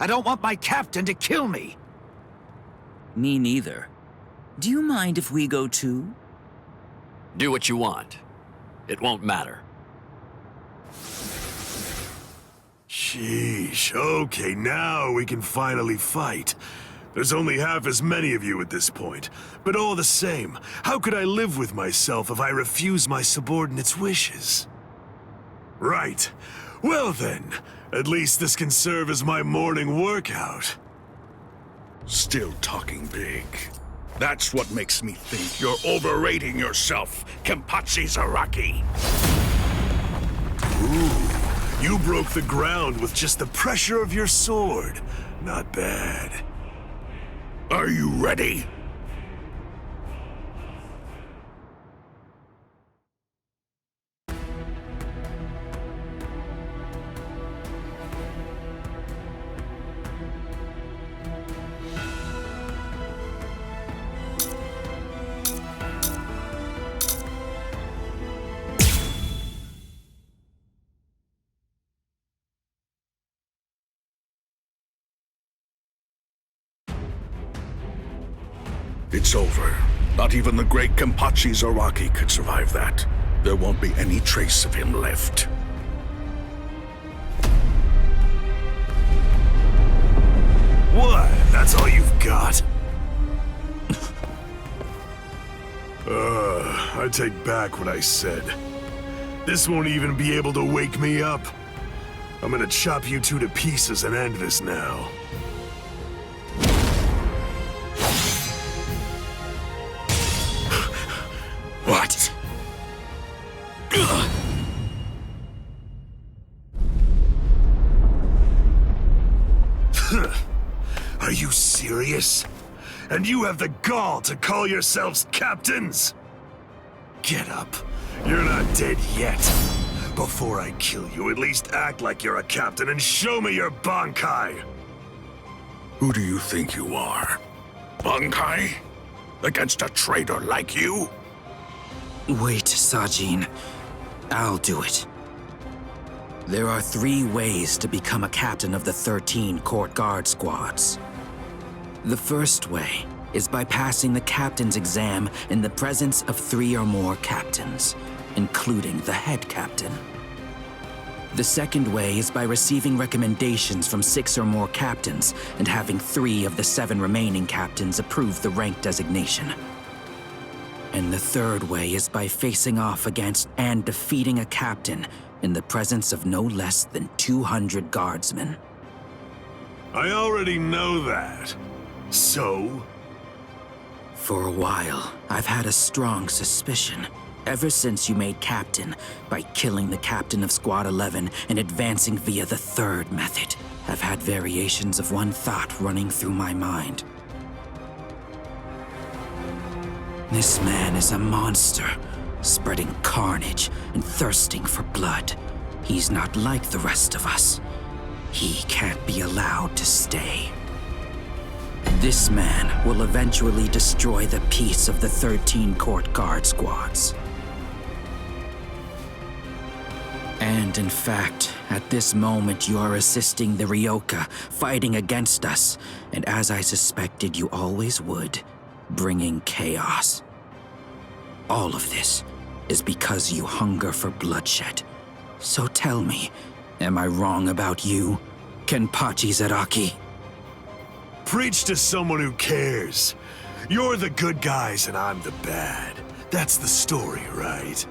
I don't want my captain to kill me. Me neither. Do you mind if we go too? Do what you want. It won't matter. Sheesh, okay, now we can finally fight. There's only half as many of you at this point, but all the same, how could I live with myself if I refuse my subordinates' wishes? Right. Well then, at least this can serve as my morning workout. Still talking big. That's what makes me think you're overrating yourself, Kenpachi Zaraki. Ooh, you broke the ground with just the pressure of your sword. Not bad. Are you ready? It's over. Not even the great Kenpachi Zaraki could survive that. There won't be any trace of him left. What? That's all you've got? I take back what I said. This won't even be able to wake me up. I'm gonna chop you two to pieces and end this now. What? Are you serious? And you have the gall to call yourselves captains? Get up. You're not dead yet. Before I kill you, at least act like you're a captain and show me your Bankai! Who do you think you are? Bankai? Against a traitor like you? Wait, Sajin. I'll do it. There are 3 ways to become a captain of the 13 court guard squads. The first way is by passing the captain's exam in the presence of 3 or more captains, including the head captain. The second way is by receiving recommendations from 6 or more captains and having 3 of the 7 remaining captains approve the rank designation. And the third way is by facing off against and defeating a captain in the presence of no less than 200 guardsmen. I already know that. So? For a while, I've had a strong suspicion. Ever since you made captain by killing the captain of Squad 11 and advancing via the third method, I've had variations of one thought running through my mind. This man is a monster, spreading carnage and thirsting for blood. He's not like the rest of us. He can't be allowed to stay. This man will eventually destroy the peace of the 13 court guard squads. And in fact, at this moment you are assisting the Ryoka, fighting against us, and as I suspected you always would, bringing chaos. All of this is because you hunger for bloodshed. So tell me, am I wrong about you, Kenpachi Zaraki? Preach to someone who cares. You're the good guys and I'm the bad. That's the story, right?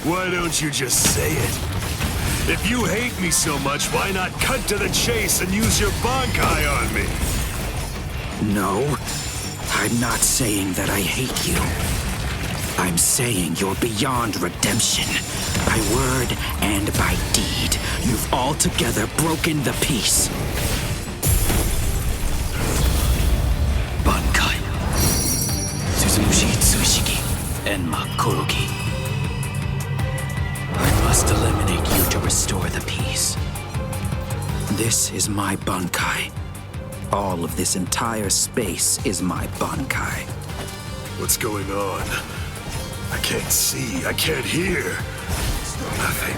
Why don't you just say it? If you hate me so much, why not cut to the chase and use your Bankai on me? No, I'm not saying that I hate you. I'm saying you're beyond redemption. By word and by deed, you've altogether broken the peace. Bankai. Suzumushi Tsushiki. Enma Korogi. I must eliminate you to restore the peace. This is my Bankai. All of this entire space is my Bankai. What's going on? I can't see, I can't hear. Nothing.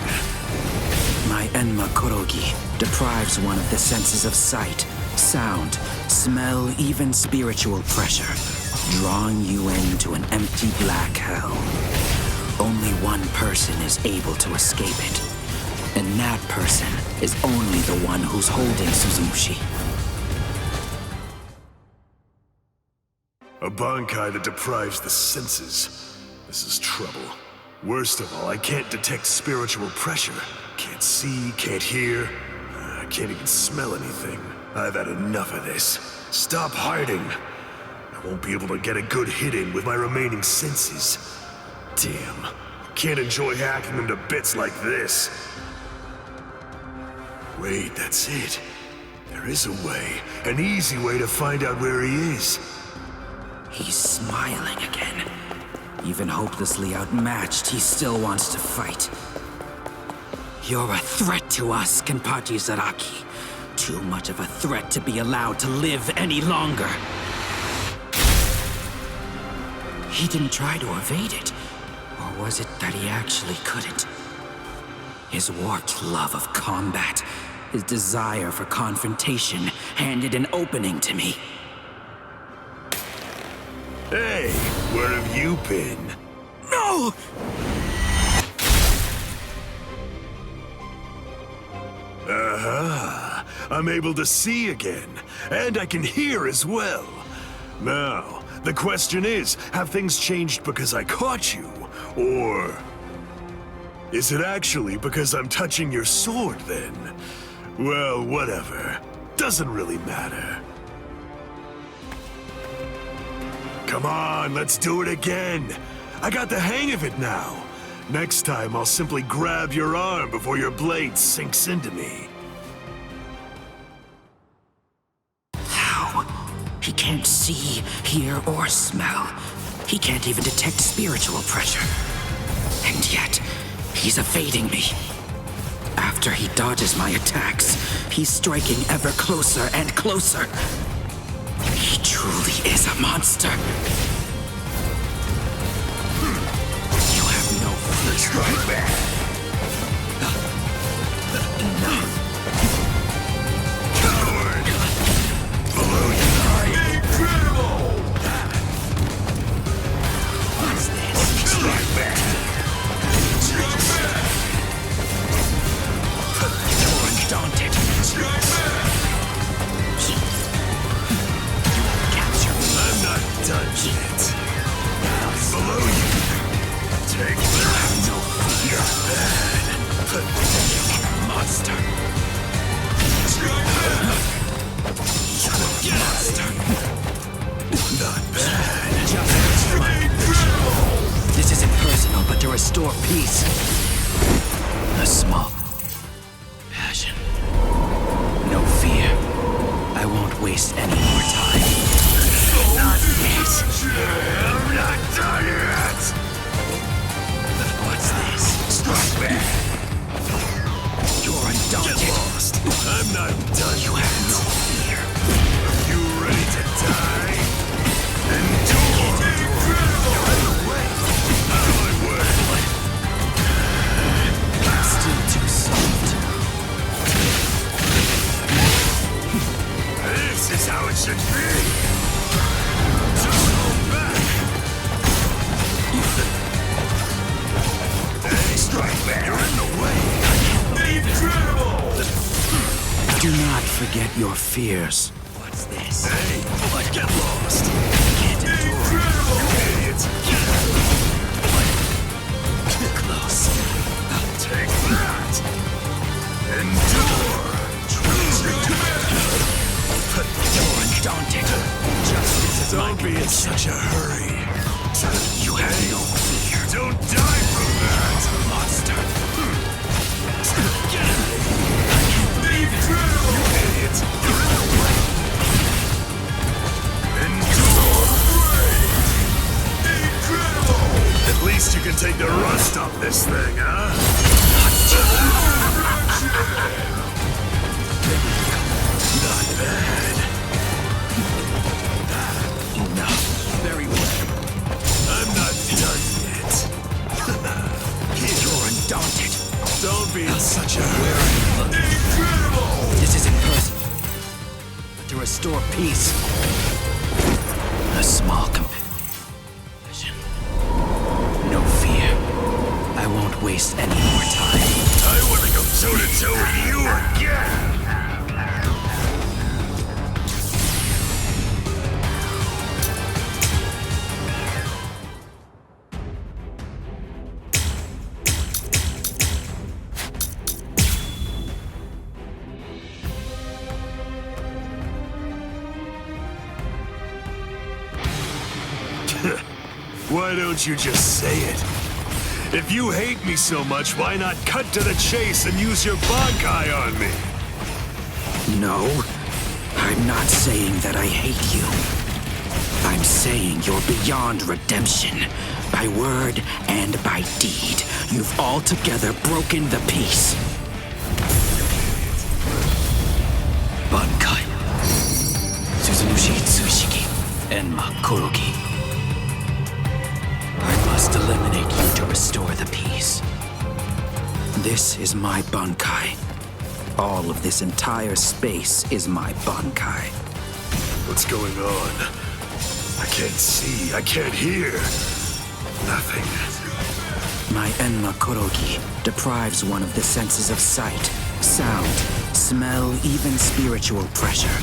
My Enma Korogi deprives one of the senses of sight, sound, smell, even spiritual pressure, drawing you into an empty black hell. Only one person is able to escape it, and that person is only the one who's holding Suzumushi. A Bankai that deprives the senses. This is trouble. Worst of all, I can't detect spiritual pressure. Can't see, can't hear. I can't even smell anything. I've had enough of this. Stop hiding. I won't be able to get a good hit in with my remaining senses. Damn. Can't enjoy hacking them to bits like this. Wait, that's it. There is a way. An easy way to find out where he is. He's smiling again. Even hopelessly outmatched, he still wants to fight. You're a threat to us, Kenpachi Zaraki. Too much of a threat to be allowed to live any longer. He didn't try to evade it. Or was it that he actually couldn't? His warped love of combat, his desire for confrontation, handed an opening to me. Hey, where have you been? No! Aha! I'm able to see again, and I can hear as well. Now, the question is, have things changed because I caught you? Or is it actually because I'm touching your sword then? Well, whatever. Doesn't really matter. Come on, let's do it again. I got the hang of it now. Next time, I'll simply grab your arm before your blade sinks into me. How? He can't see, hear, or smell. He can't even detect spiritual pressure. And yet, he's evading me. After he dodges my attacks, he's striking ever closer and closer. He truly is a monster. You have no fear. Strike back. Enough. Coward. Below you lie. Incredible. What's this? Strike back. Strike back. You're undaunted. Strike back. I'm not done yet. Below you. Take that. No fear. Bad. Monster. Monster. Not bad. Just like this isn't personal, but to restore peace. A small passion. No fear. I won't waste any more time. Not yet. I'm not done yet. What's this? Strike back. You're undaunted. Get lost. I'm not done. You have no fear. Are you ready to die? Endure. Incredible. Out of the way. Out of my way. Still too soft. This is how it should be. Just hold back. Hey, strike back. You're in the way. Incredible. Do not forget your fears. What's this? Hey, get lost. Can't endure. Incredible. Idiots. Get close. Take that. Endure. You're undaunted. Justice is Don't be in such a hurry. You have no fear. Don't die from that. Monster. Incredible. You idiots. You're in the way. Endure. Incredible. At least you can take the rust off this thing, huh? Not bad. Enough. Very well. I'm not done yet. You're undaunted. Don't be in such a hurry. Incredible! This isn't personal, but to restore peace. A small compassion. No fear. I won't waste any more time. I want to go toe-to-toe with you again! Why don't you just say it? If you hate me so much, why not cut to the chase and use your Bankai on me? No, I'm not saying that I hate you. I'm saying you're beyond redemption. By word and by deed, you've altogether broken the peace. Bankai. Suzunushi Tsushiki. Enma Korogi. I must eliminate you to restore the peace. This is my Bankai. All of this entire space is my Bankai. What's going on? I can't see, I can't hear. Nothing. My Enma Korogi deprives one of the senses of sight, sound, smell, even spiritual pressure,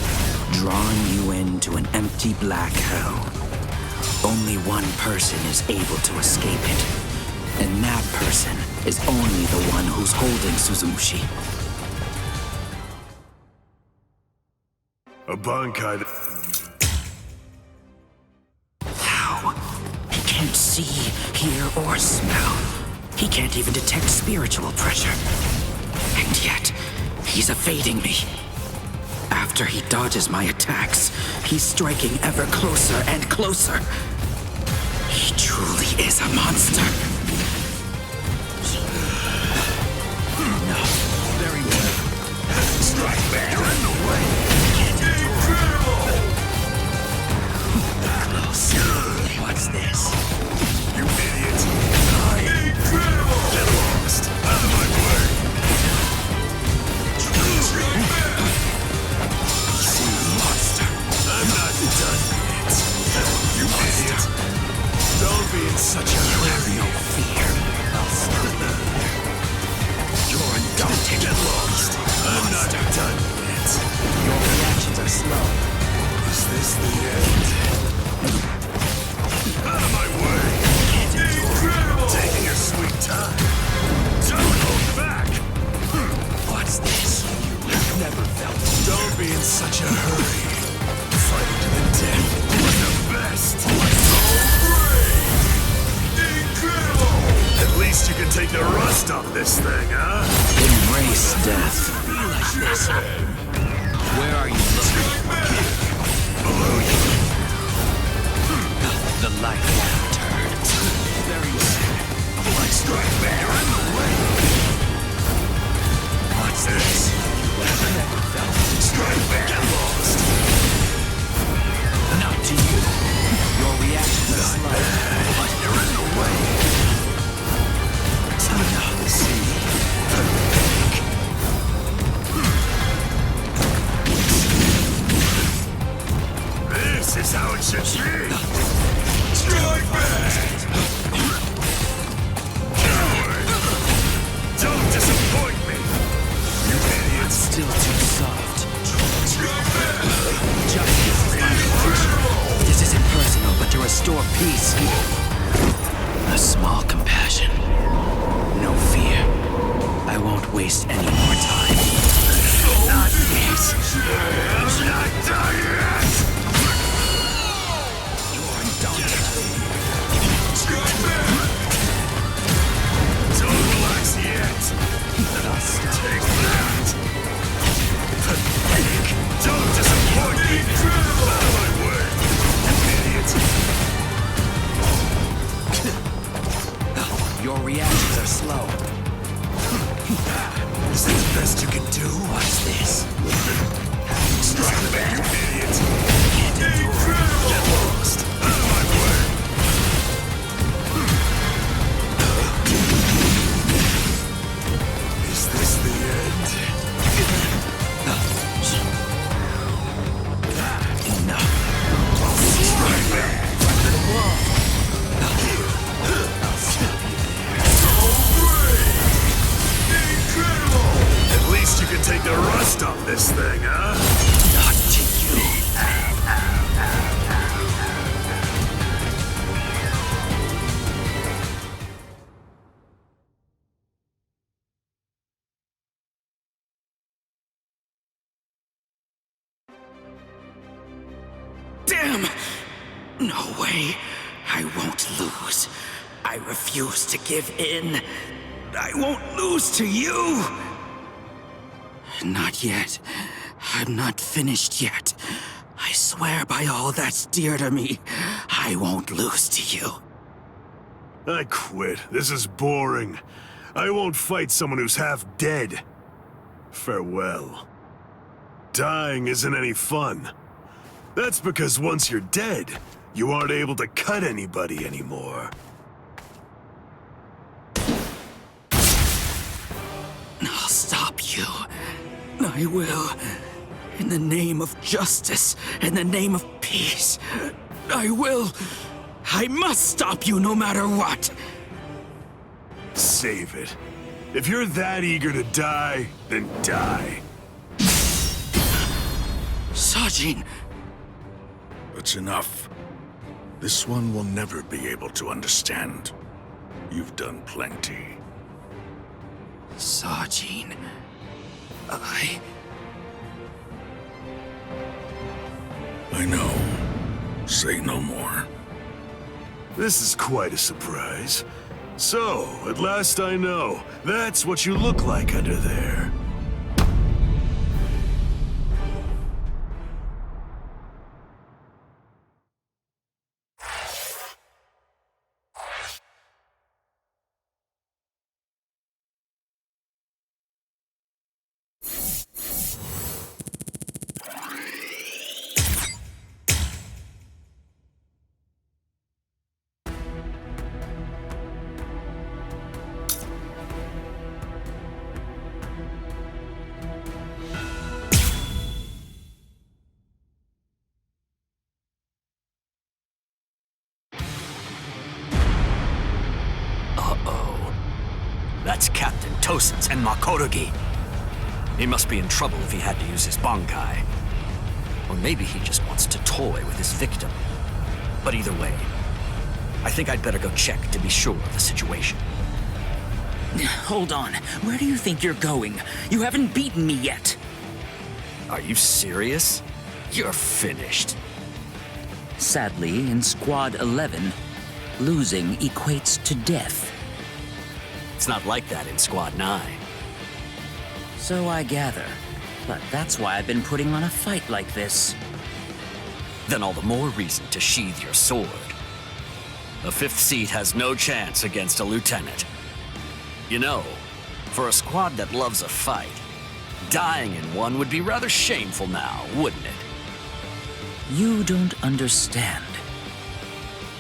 drawing you into an empty black hell. Only one person is able to escape it, and that person is only the one who's holding Suzumushi. A Bankai that... How? He can't see, hear, or smell. He can't even detect spiritual pressure. And yet, he's evading me. After he dodges my attacks, he's striking ever closer and closer. He truly is a monster. No. Very well. Strike back. You're in the way. Incredible! Close. What's this? You idiot! Incredible! Get lost! Out of my way! Monster. I'm not done yet. You idiot! Don't be in such a hurry. No fear. I'll stop you. You're undaunted. Get lost. I'm not done yet. Your reactions are slow. Is this the end? Out of my way! Incredible! Taking your sweet time. Don't hold back! What's this? You've never felt. Don't be in such a hurry. Fighting to the death was the best. So brave! Incredible! At least you can take the rust off this thing, huh? Embrace death. Be like this. Where are you looking? Below you. The light won't turn. Very well. Like strike back. You're in the way. What's this? I've never felt. Strike back. Get lost. Not to you. Your reactions are slow. But you're in the way. This is how it should be. Strike back. Coward. Don't disappoint me. You idiot. Still too soft. Strike back. Justice is my function. This isn't personal, but to restore peace. A small compassion. No fear. I won't waste any more time. Not yet. I'm not done yet. You're undaunted. Strike back. Don't relax yet. But I'll stop. Take that. No way. I won't lose. I refuse to give in. I won't lose to you. Not yet. I'm not finished yet. I swear by all that's dear to me, I won't lose to you. I quit. This is boring. I won't fight someone who's half dead. Farewell. Dying isn't any fun. That's because once you're dead, you aren't able to cut anybody anymore. I'll stop you. I will. In the name of justice, in the name of peace, I will. I must stop you no matter what. Save it. If you're that eager to die, then die. Sajin! It's enough. This one will never be able to understand. You've done plenty. Sajin... I know. Say no more. This is quite a surprise. So, at last I know. That's what you look like under there. That's Captain Tosens and Makorogi. He must be in trouble if he had to use his Bankai. Or maybe he just wants to toy with his victim. But either way, I think I'd better go check to be sure of the situation. Hold on. Where do you think you're going? You haven't beaten me yet. Are you serious? You're finished. Sadly, in Squad 11, losing equates to death. It's not like that in Squad 9. So I gather. But that's why I've been putting on a fight like this. Then all the more reason to sheathe your sword. A 5th seat has no chance against a lieutenant. You know, for a squad that loves a fight, dying in one would be rather shameful now, wouldn't it? You don't understand.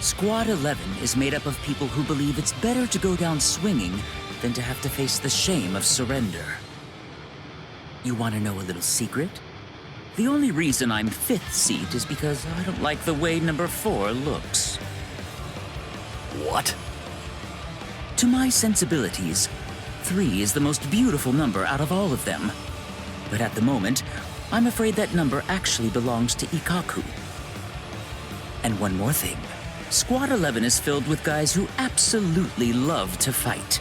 Squad 11 is made up of people who believe it's better to go down swinging than to have to face the shame of surrender. You want to know a little secret? The only reason I'm 5th seat is because I don't like the way number 4 looks. What? To my sensibilities, 3 is the most beautiful number out of all of them. But at the moment, I'm afraid that number actually belongs to Ikkaku. And one more thing. Squad 11 is filled with guys who absolutely love to fight.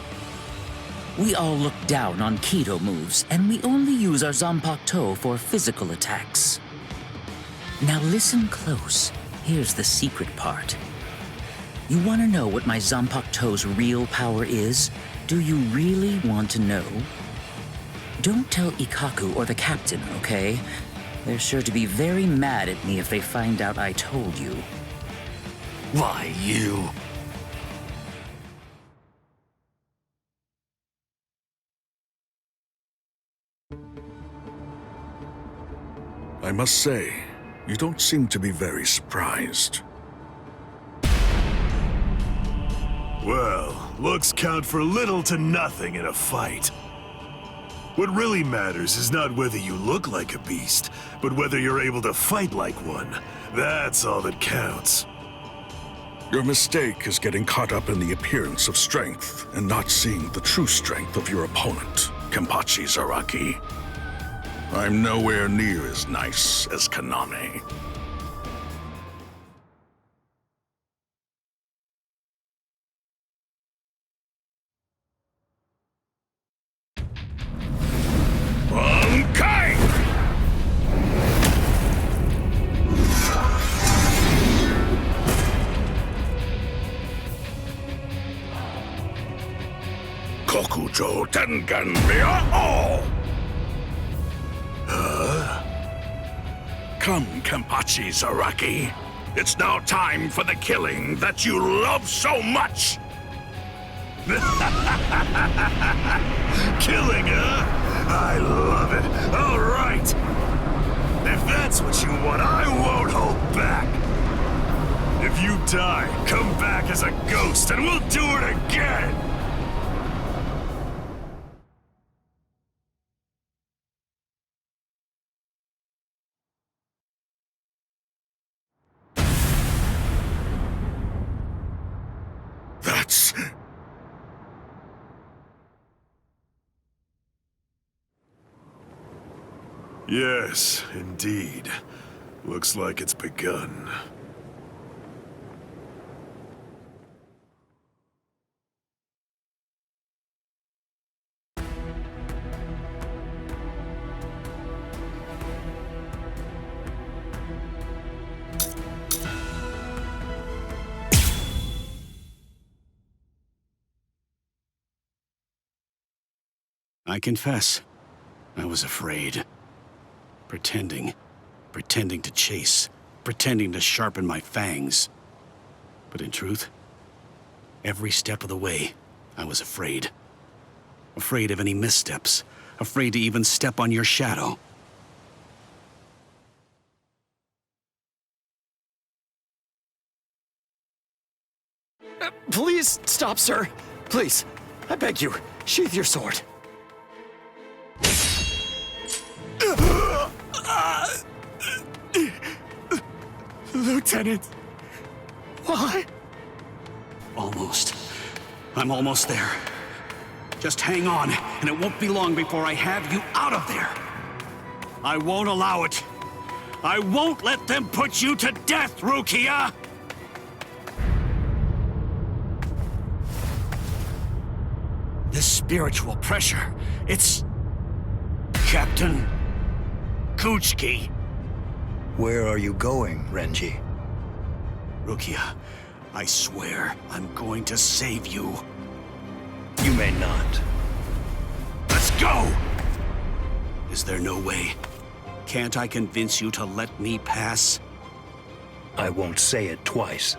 We all look down on Kido moves, and we only use our Zanpakuto for physical attacks. Now listen close. Here's the secret part. You want to know what my Zanpakuto's real power is? Do you really want to know? Don't tell Ikkaku or the captain, okay? They're sure to be very mad at me if they find out I told you. Why, you... I must say, you don't seem to be very surprised. Well, looks count for little to nothing in a fight. What really matters is not whether you look like a beast, but whether you're able to fight like one. That's all that counts. Your mistake is getting caught up in the appearance of strength and not seeing the true strength of your opponent, Kenpachi Zaraki. I'm nowhere near as nice as Kaname. Kokujo Tengen Mia-o! Come, Kenpachi Zaraki. It's now time for the killing that you love so much! Killing, huh? I love it. All right. If that's what you want, I won't hold back. If you die, come back as a ghost and we'll do it again! That's... Yes, indeed. Looks like it's begun. I confess, I was afraid. Pretending to chase, pretending to sharpen my fangs. But in truth, every step of the way, I was afraid. Afraid of any missteps, afraid to even step on your shadow. Please stop, sir. Please, I beg you, sheath your sword. Lieutenant, why? Almost. I'm almost there. Just hang on, and it won't be long before I have you out of there. I won't allow it. I won't let them put you to death, Rukia! This spiritual pressure, it's... Captain Kuchiki. Where are you going, Renji? Rukia, I swear I'm going to save you. You may not. Let's go! Is there no way? Can't I convince you to let me pass? I won't say it twice.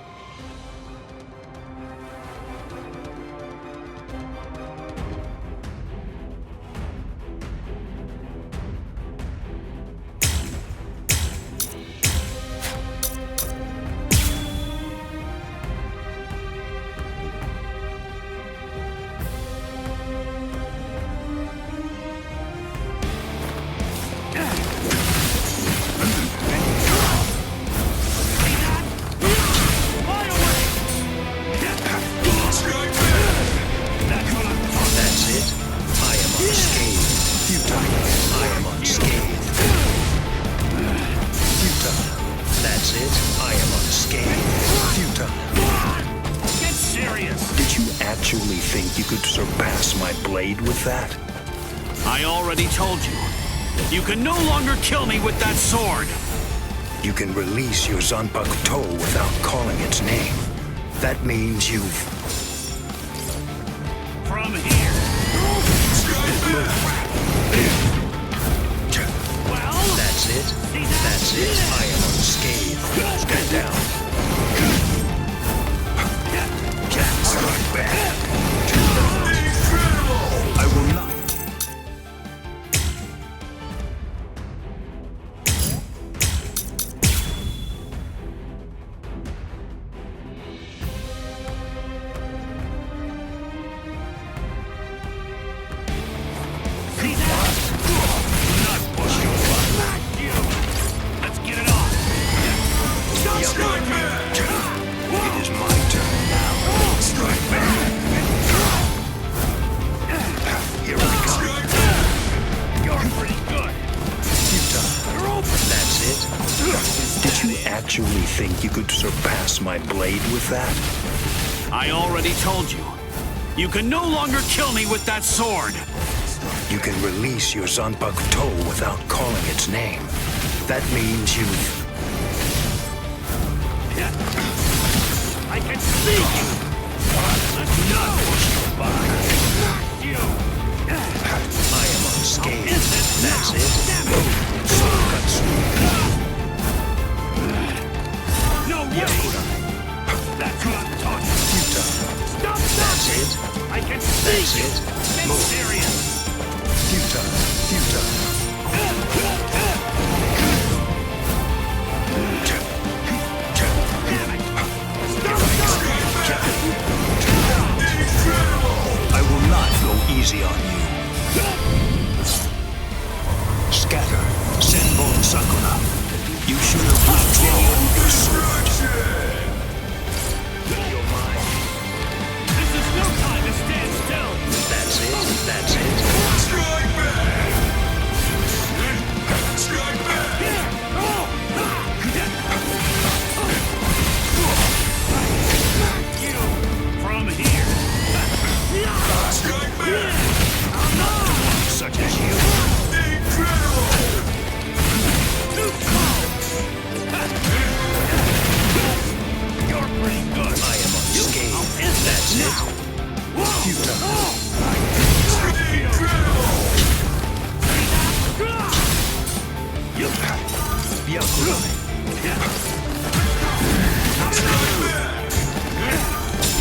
I already told you. You can no longer kill me with that sword. You can release your Zanpakuto without calling its name. That means you've... From here. Well? That's it. That's it. I am unscathed. Stand down. Strike back. I will not. Think you could surpass my blade with that? I already told you. You can no longer kill me with that sword. You can release your Zanpakuto without calling its name. That means you've... I can see you! Let's not push you back! I am unscathed. That's it. Sonkatsu. No way! That's what I'm talking about. Stop! That's it. I can That's see it. you! Move. Serious! Futile. I will not go easy on you. Scatter. Senbon Sakura. You should have withdrawn your sword. This is no time to stand still! That's it. That's it. Strike back! Strike back! From here! Strike back! Such as you. Incredible! You're pretty good. I am unscathed. That's it. Futile.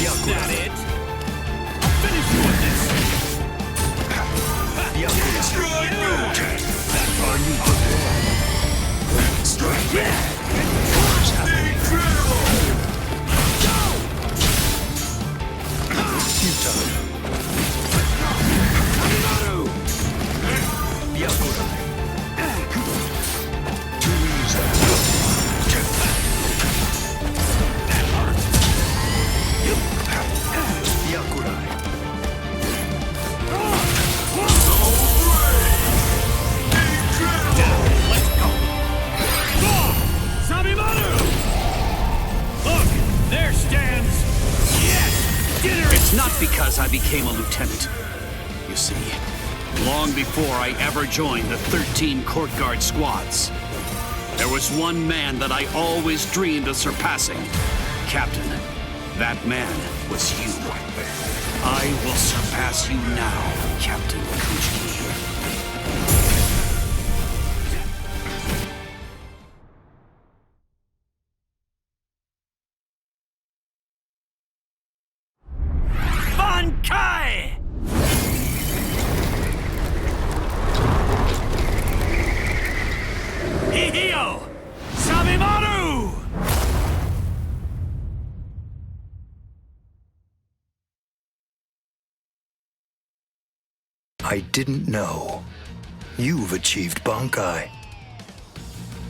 Is that it? I'll finish you with this! Are you prepared? Strike back! What's happening? Futile. Yakurai. Too easy. That hurt! Yakurai. Now, let's go! Sabimaru! Look, there stands... Yes! Dinner is... It's not because I became a lieutenant. You see, long before I ever joined the 13 court guard squads, there was one man that I always dreamed of surpassing. Captain, that man was you. I will surpass you now, Captain Kuchiki. Bankai! Hihio! Sabimaru! I didn't know. You've achieved Bankai.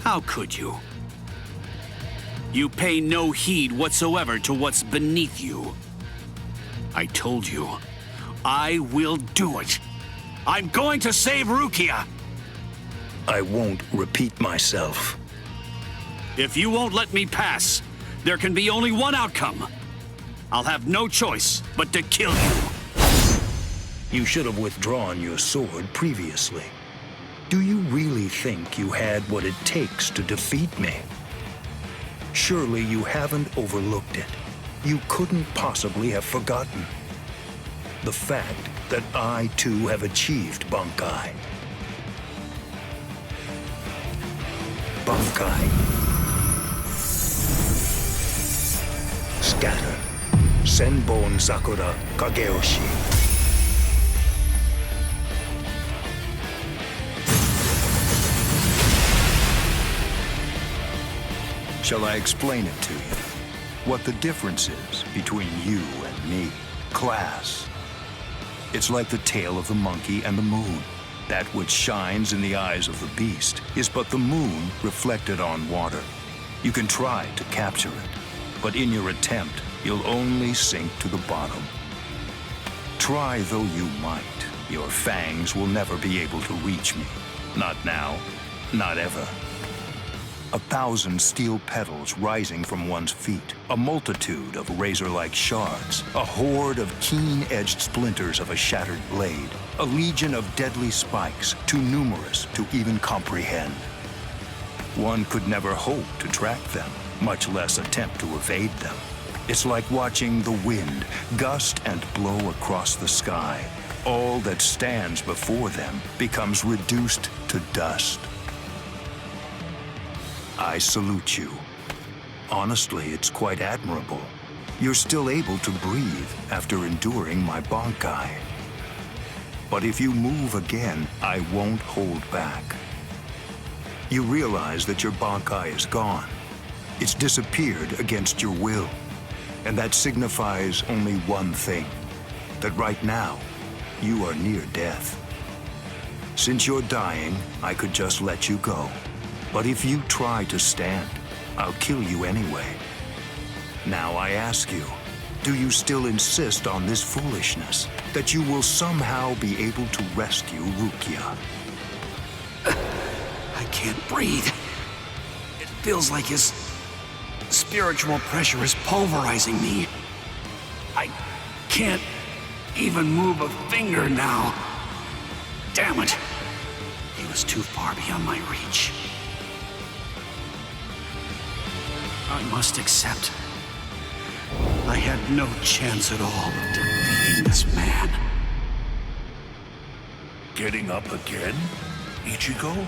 How could you? You pay no heed whatsoever to what's beneath you. I told you, I will do it. I'm going to save Rukia. I won't repeat myself. If you won't let me pass, there can be only one outcome. I'll have no choice but to kill you. You should have withdrawn your sword previously. Do you really think you had what it takes to defeat me? Surely you haven't overlooked it. You couldn't possibly have forgotten the fact that I too have achieved Bankai. Bankai. Scatter. Senbon Sakura Kageyoshi. Shall I explain it to you? What the difference is between you and me? Class. It's like the tail of the monkey and the moon. That which shines in the eyes of the beast is but the moon reflected on water. You can try to capture it, but in your attempt, you'll only sink to the bottom. Try though you might, your fangs will never be able to reach me. Not now, not ever. 1,000 steel petals rising from one's feet, a multitude of razor-like shards, a horde of keen-edged splinters of a shattered blade, a legion of deadly spikes, too numerous to even comprehend. One could never hope to track them, much less attempt to evade them. It's like watching the wind gust and blow across the sky, all that stands before them becomes reduced to dust. I salute you. Honestly, it's quite admirable. You're still able to breathe after enduring my Bankai. But if you move again, I won't hold back. You realize that your Bankai is gone. It's disappeared against your will. And that signifies only one thing, that right now, you are near death. Since you're dying, I could just let you go. But if you try to stand, I'll kill you anyway. Now I ask you, do you still insist on this foolishness, that you will somehow be able to rescue Rukia? I can't breathe. It feels like his spiritual pressure is pulverizing me. I can't even move a finger now. Damn it. He was too far beyond my reach. I must accept. I had no chance at all of defeating this man. Getting up again, Ichigo?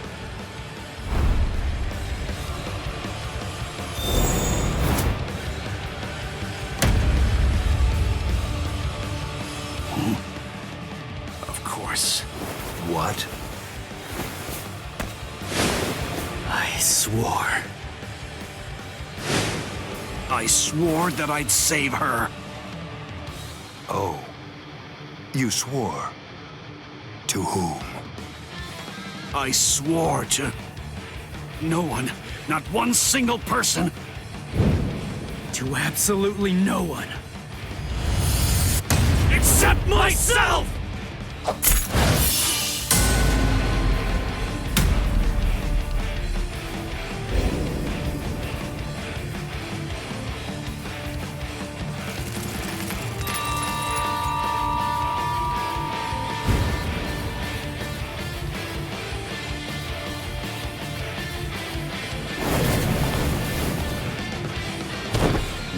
Of course. What? I swore. I swore that I'd save her. Oh, you swore? To whom? I swore to no one, not one single person. To absolutely no one. Except myself!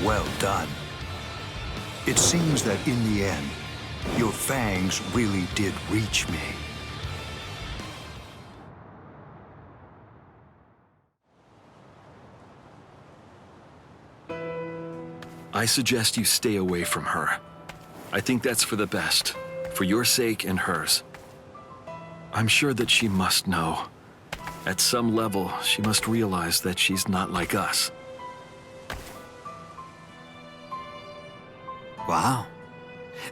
Well done. It seems that in the end, your fangs really did reach me. I suggest you stay away from her. I think that's for the best, for your sake and hers. I'm sure that she must know. At some level, she must realize that she's not like us. Wow.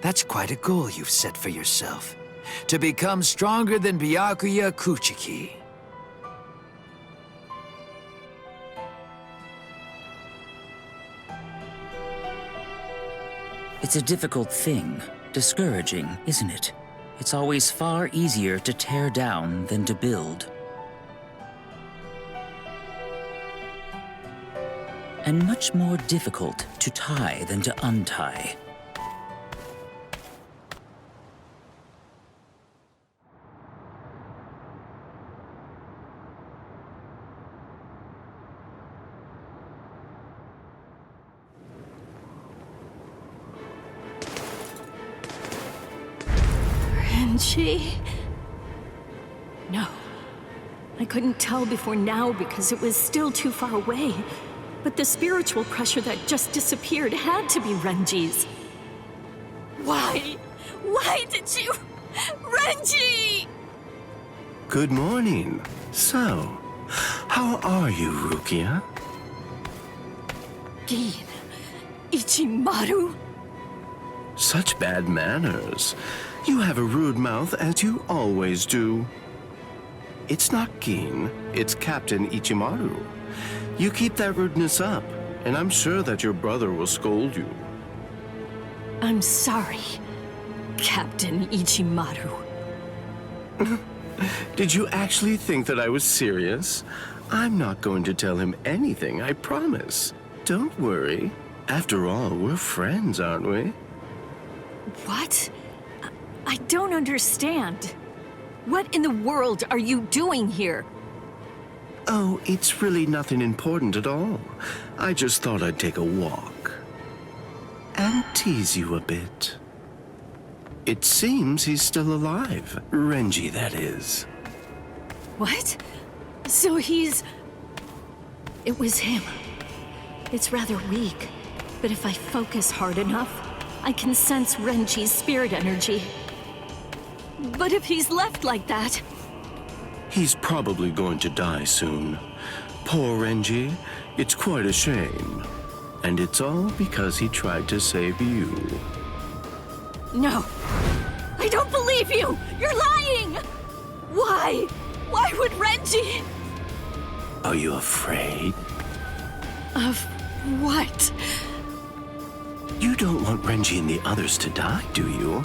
That's quite a goal you've set for yourself. To become stronger than Byakuya Kuchiki. It's a difficult thing. Discouraging, isn't it? It's always far easier to tear down than to build. And much more difficult to tie than to untie. Renji? No. I couldn't tell before now because it was still too far away. But the spiritual pressure that just disappeared had to be Renji's. Why? Why did you... Renji! Good morning. So, how are you, Rukia? Gin. Ichimaru? Such bad manners. You have a rude mouth, as you always do. It's not Gin, it's Captain Ichimaru. You keep that rudeness up, and I'm sure that your brother will scold you. I'm sorry, Captain Ichimaru. Did you actually think that I was serious? I'm not going to tell him anything, I promise. Don't worry. After all, we're friends, aren't we? What? I don't understand. What in the world are you doing here? Oh, it's really nothing important at all. I just thought I'd take a walk. And tease you a bit. It seems he's still alive. Renji, that is. What? So he's... It was him. It's rather weak, but if I focus hard enough, I can sense Renji's spirit energy. But if he's left like that... He's probably going to die soon. Poor Renji. It's quite a shame. And it's all because he tried to save you. No! I don't believe you! You're lying! Why? Why would Renji... Are you afraid? Of what? You don't want Renji and the others to die, do you?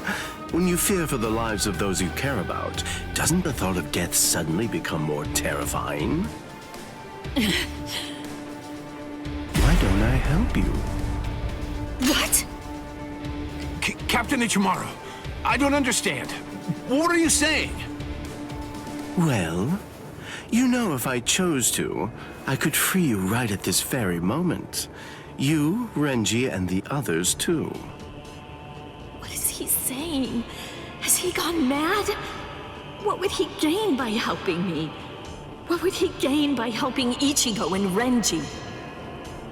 When you fear for the lives of those you care about, doesn't the thought of death suddenly become more terrifying? Why don't I help you? What? Captain Ichimaru, I don't understand. What are you saying? Well, you know if I chose to, I could free you right at this very moment. You, Renji, and the others too. What is he saying? Has he gone mad? What would he gain by helping me? What would he gain by helping Ichigo and Renji?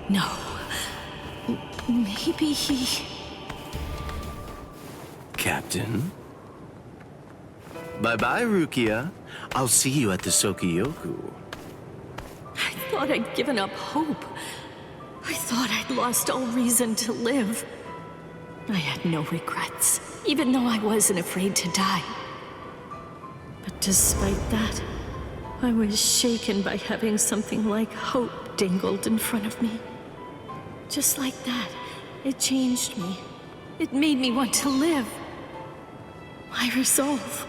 No. Maybe he... Captain? Bye-bye, Rukia. I'll see you at the Sokiyoku. I thought I'd given up hope. I thought I'd lost all reason to live. I had no regrets, even though I wasn't afraid to die. But despite that, I was shaken by having something like hope dangled in front of me. Just like that, it changed me. It made me want to live. My resolve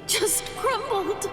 just crumbled.